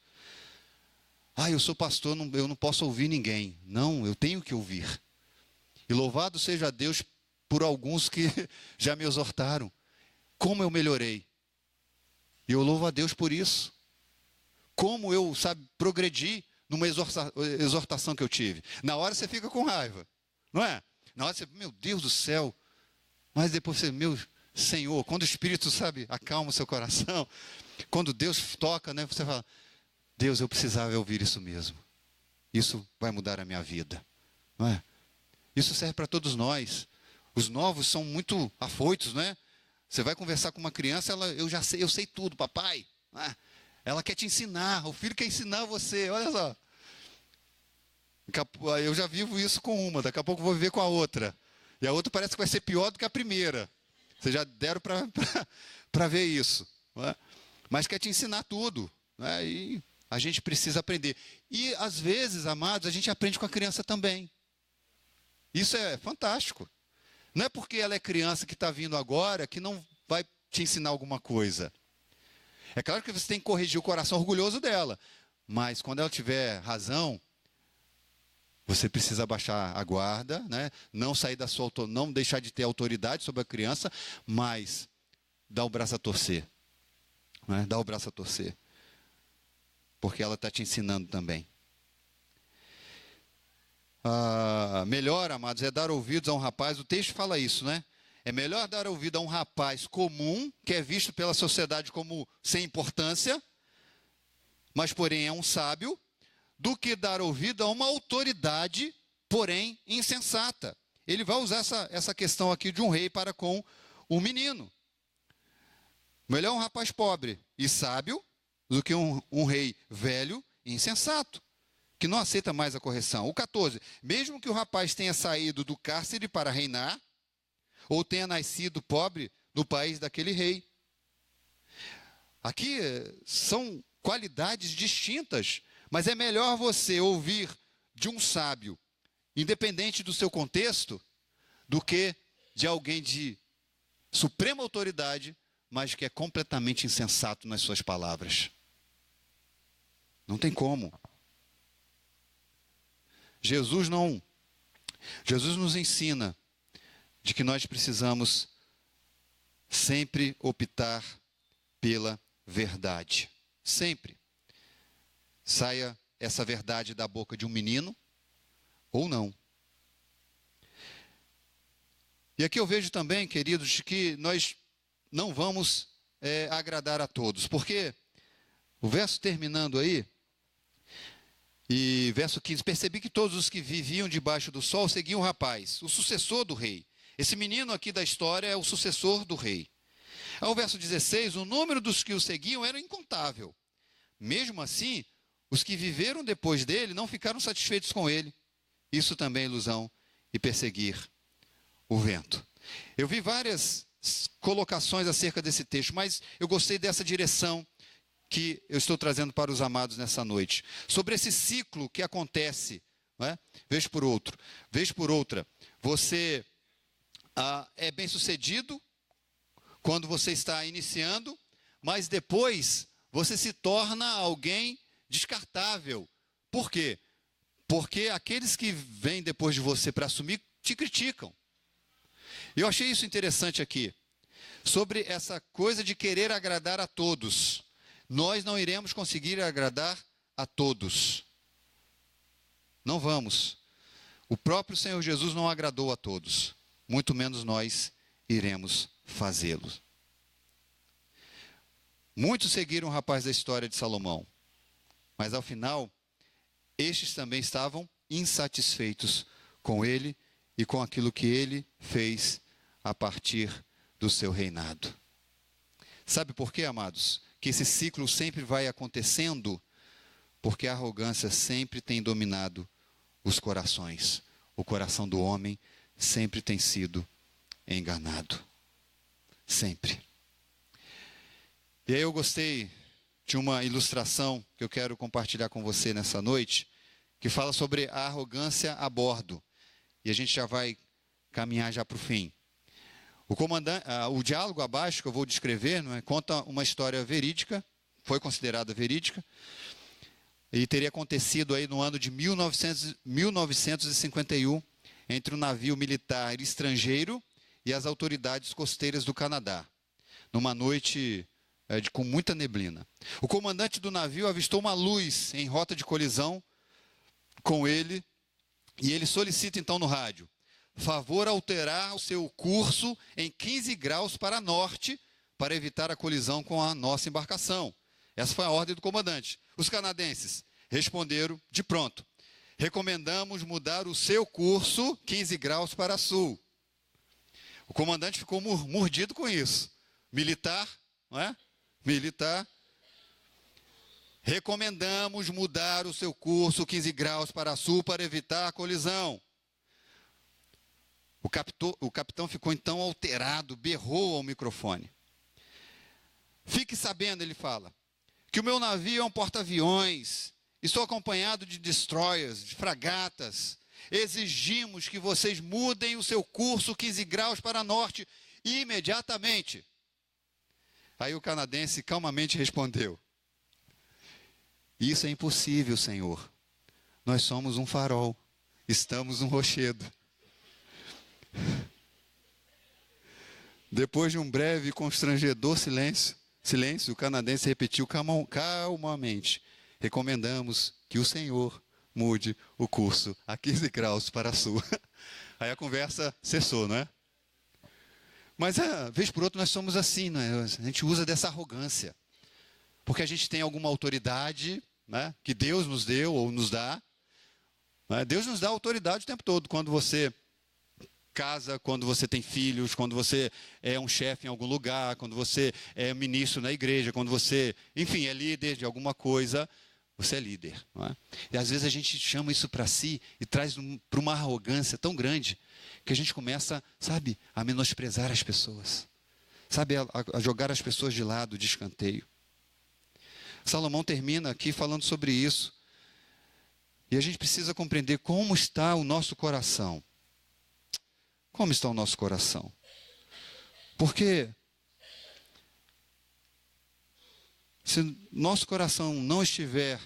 Eu sou pastor, eu não posso ouvir ninguém. Não, eu tenho que ouvir. E louvado seja Deus por alguns que já me exortaram. Como eu melhorei. E eu louvo a Deus por isso. Como eu, progredi numa exortação que eu tive. Na hora você fica com raiva, não é? Na hora você, meu Deus do céu. Mas depois você, meu Senhor, quando o Espírito, acalma o seu coração, quando Deus toca, né, você fala, Deus, eu precisava ouvir isso mesmo. Isso vai mudar a minha vida, não é? Isso serve para todos nós. Os novos são muito afoitos, né? Você vai conversar com uma criança, eu sei tudo, papai. Né? Ela quer te ensinar, o filho quer ensinar você, olha só. Eu já vivo isso com uma, daqui a pouco eu vou viver com a outra. E a outra parece que vai ser pior do que a primeira. Vocês já deram para ver isso. Não é? Mas quer te ensinar tudo. Não é? E a gente precisa aprender. E às vezes, amados, a gente aprende com a criança também. Isso é fantástico. Não é porque ela é criança que está vindo agora que não vai te ensinar alguma coisa. É claro que você tem que corrigir o coração orgulhoso dela. Mas quando ela tiver razão, você precisa baixar a guarda, né? Não sair da sua não deixar de ter autoridade sobre a criança, mas dar o braço a torcer. Né? Dar o braço a torcer. Porque ela está te ensinando também. Melhor, amados, é dar ouvidos a um rapaz. O texto fala isso, né? É melhor dar ouvido a um rapaz comum, que é visto pela sociedade como sem importância, mas porém é um sábio, do que dar ouvido a uma autoridade, porém insensata. Ele vai usar essa questão aqui de um rei para com um menino. Melhor um rapaz pobre e sábio do que um rei velho e insensato, que não aceita mais a correção. O 14. Mesmo que o rapaz tenha saído do cárcere para reinar, ou tenha nascido pobre no país daquele rei. Aqui são qualidades distintas, mas é melhor você ouvir de um sábio, independente do seu contexto, do que de alguém de suprema autoridade, mas que é completamente insensato nas suas palavras. Não tem como. Jesus nos ensina de que nós precisamos sempre optar pela verdade. Sempre. Saia essa verdade da boca de um menino ou não. E aqui eu vejo também, queridos, que nós não vamos agradar a todos. Porque o verso terminando aí, e verso 15, percebi que todos os que viviam debaixo do sol seguiam o rapaz, o sucessor do rei. Esse menino aqui da história é o sucessor do rei. Ao verso 16, o número dos que o seguiam era incontável. Mesmo assim, os que viveram depois dele não ficaram satisfeitos com ele. Isso também é ilusão e perseguir o vento. Eu vi várias colocações acerca desse texto, mas eu gostei dessa direção que eu estou trazendo para os amados nessa noite. Sobre esse ciclo que acontece, não é? Vez por outra. Você é bem sucedido quando você está iniciando, mas depois você se torna alguém descartável. Por quê? Porque aqueles que vêm depois de você para assumir te criticam. Eu achei isso interessante aqui, sobre essa coisa de querer agradar a todos. Nós não iremos conseguir agradar a todos. Não vamos. O próprio Senhor Jesus não agradou a todos. Muito menos nós iremos fazê-lo. Muitos seguiram o rapaz da história de Salomão. Mas ao final, estes também estavam insatisfeitos com ele e com aquilo que ele fez a partir do seu reinado. Sabe por quê, amados? Que esse ciclo sempre vai acontecendo porque a arrogância sempre tem dominado os corações. O coração do homem sempre tem sido enganado. Sempre. E aí eu gostei de uma ilustração que eu quero compartilhar com você nessa noite, que fala sobre a arrogância a bordo. E a gente já vai caminhar já para o fim. O diálogo abaixo que eu vou descrever, não é, conta uma história verídica, foi considerada verídica, e teria acontecido aí no ano de 1951, entre um navio militar estrangeiro e as autoridades costeiras do Canadá, numa noite com muita neblina. O comandante do navio avistou uma luz em rota de colisão com ele, e ele solicita então no rádio: favor alterar o seu curso em 15 graus para norte, para evitar a colisão com a nossa embarcação. Essa foi a ordem do comandante. Os canadenses responderam de pronto: recomendamos mudar o seu curso 15 graus para sul. O comandante ficou mordido com isso. Militar, não é? Militar. Recomendamos mudar o seu curso 15 graus para sul para evitar a colisão. O capitão ficou então alterado, berrou ao microfone. Fique sabendo, ele fala, que o meu navio é um porta-aviões. Estou acompanhado de destroyers, de fragatas. Exigimos que vocês mudem o seu curso 15 graus para norte imediatamente. Aí o canadense calmamente respondeu: isso é impossível, senhor. Nós somos um farol, estamos um rochedo. Depois de um breve e constrangedor silêncio, o canadense repetiu calmamente: recomendamos que o senhor mude o curso a 15 graus para sul. Aí a conversa cessou, não é? Mas, vez por outra, nós somos assim, não é? A gente usa dessa arrogância. Porque a gente tem alguma autoridade, né, que Deus nos deu ou nos dá. Né? Deus nos dá autoridade o tempo todo. Quando você casa, quando você tem filhos, quando você é um chefe em algum lugar, quando você é ministro na igreja, quando você, enfim, é líder de alguma coisa, você é líder. Não é? E às vezes a gente chama isso para si e traz para uma arrogância tão grande que a gente começa, sabe, a menosprezar as pessoas. Sabe, a jogar as pessoas de lado, de escanteio. Salomão termina aqui falando sobre isso. E a gente precisa compreender como está o nosso coração. Como está o nosso coração? Porque se nosso coração não estiver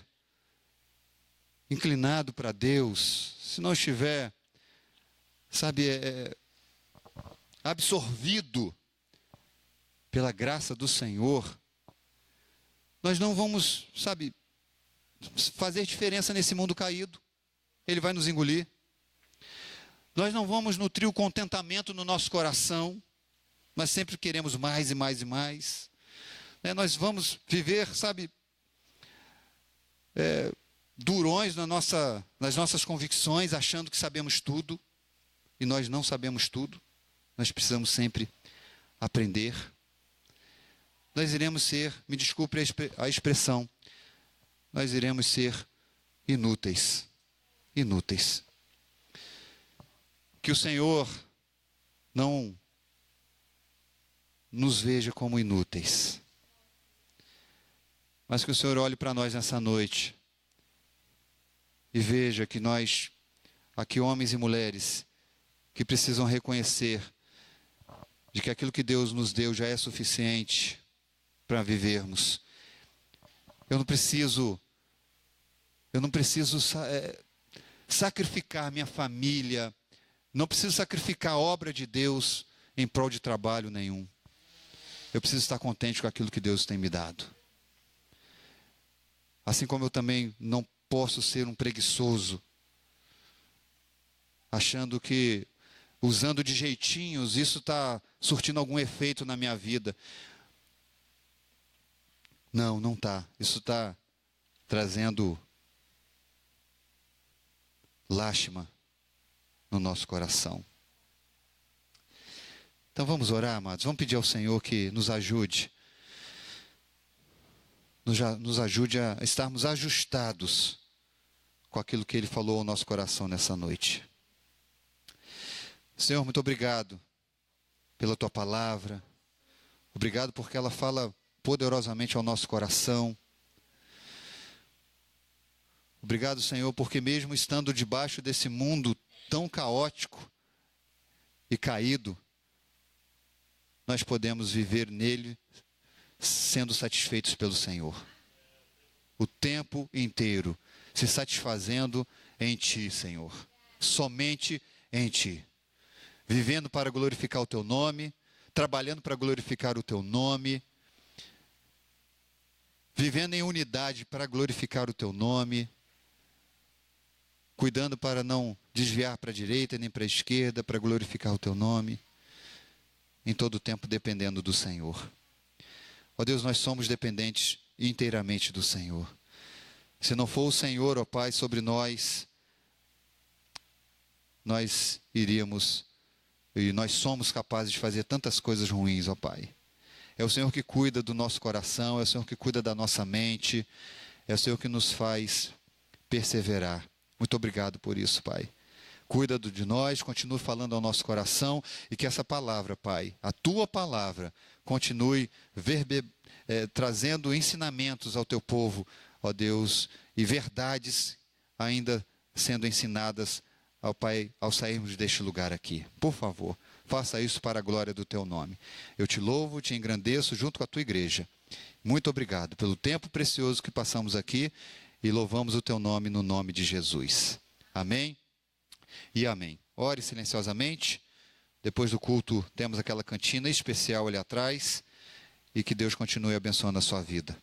inclinado para Deus, se não estiver, sabe, absorvido pela graça do Senhor, nós não vamos, sabe, fazer diferença nesse mundo caído. Ele vai nos engolir. Nós não vamos nutrir o contentamento no nosso coração. Nós sempre queremos mais e mais e mais. Nós vamos viver, sabe, durões nas nossas convicções, achando que sabemos tudo. E nós não sabemos tudo. Nós precisamos sempre aprender. Nós iremos ser, me desculpe a expressão, nós iremos ser inúteis. Inúteis. Que o Senhor não nos veja como inúteis, mas que o Senhor olhe para nós nessa noite e veja que nós, aqui homens e mulheres, que precisam reconhecer de que aquilo que Deus nos deu já é suficiente para vivermos. Eu não preciso sacrificar minha família, não preciso sacrificar a obra de Deus em prol de trabalho nenhum. Eu preciso estar contente com aquilo que Deus tem me dado. Assim como eu também não posso ser um preguiçoso, achando que, usando de jeitinhos, isso está surtindo algum efeito na minha vida. Não está. Isso está trazendo lástima no nosso coração. Então vamos orar, amados. Vamos pedir ao Senhor que nos ajude. Nos ajude a estarmos ajustados com aquilo que Ele falou ao nosso coração nessa noite. Senhor, muito obrigado pela Tua palavra. Obrigado porque ela fala poderosamente ao nosso coração. Obrigado, Senhor, porque mesmo estando debaixo desse mundo tão caótico e caído, nós podemos viver nele sendo satisfeitos pelo Senhor. O tempo inteiro se satisfazendo em Ti, Senhor. Somente em Ti. Vivendo para glorificar o Teu nome, trabalhando para glorificar o Teu nome, vivendo em unidade para glorificar o Teu nome, cuidando para não desviar para a direita nem para a esquerda, para glorificar o Teu nome, em todo o tempo dependendo do Senhor. Ó Deus, nós somos dependentes inteiramente do Senhor. Se não for o Senhor, ó Pai, sobre nós, nós iríamos, e nós somos capazes de fazer tantas coisas ruins, ó Pai. É o Senhor que cuida do nosso coração, é o Senhor que cuida da nossa mente, é o Senhor que nos faz perseverar. Muito obrigado por isso, Pai. Cuida de nós, continue falando ao nosso coração e que essa palavra, Pai, a Tua palavra, continue trazendo ensinamentos ao Teu povo, ó Deus, e verdades ainda sendo ensinadas ao Pai ao sairmos deste lugar aqui. Por favor, faça isso para a glória do Teu nome. Eu te louvo, te engrandeço junto com a Tua igreja. Muito obrigado pelo tempo precioso que passamos aqui e louvamos o Teu nome no nome de Jesus. Amém e amém. Ore silenciosamente. Depois do culto temos aquela cantina especial ali atrás e que Deus continue abençoando a sua vida.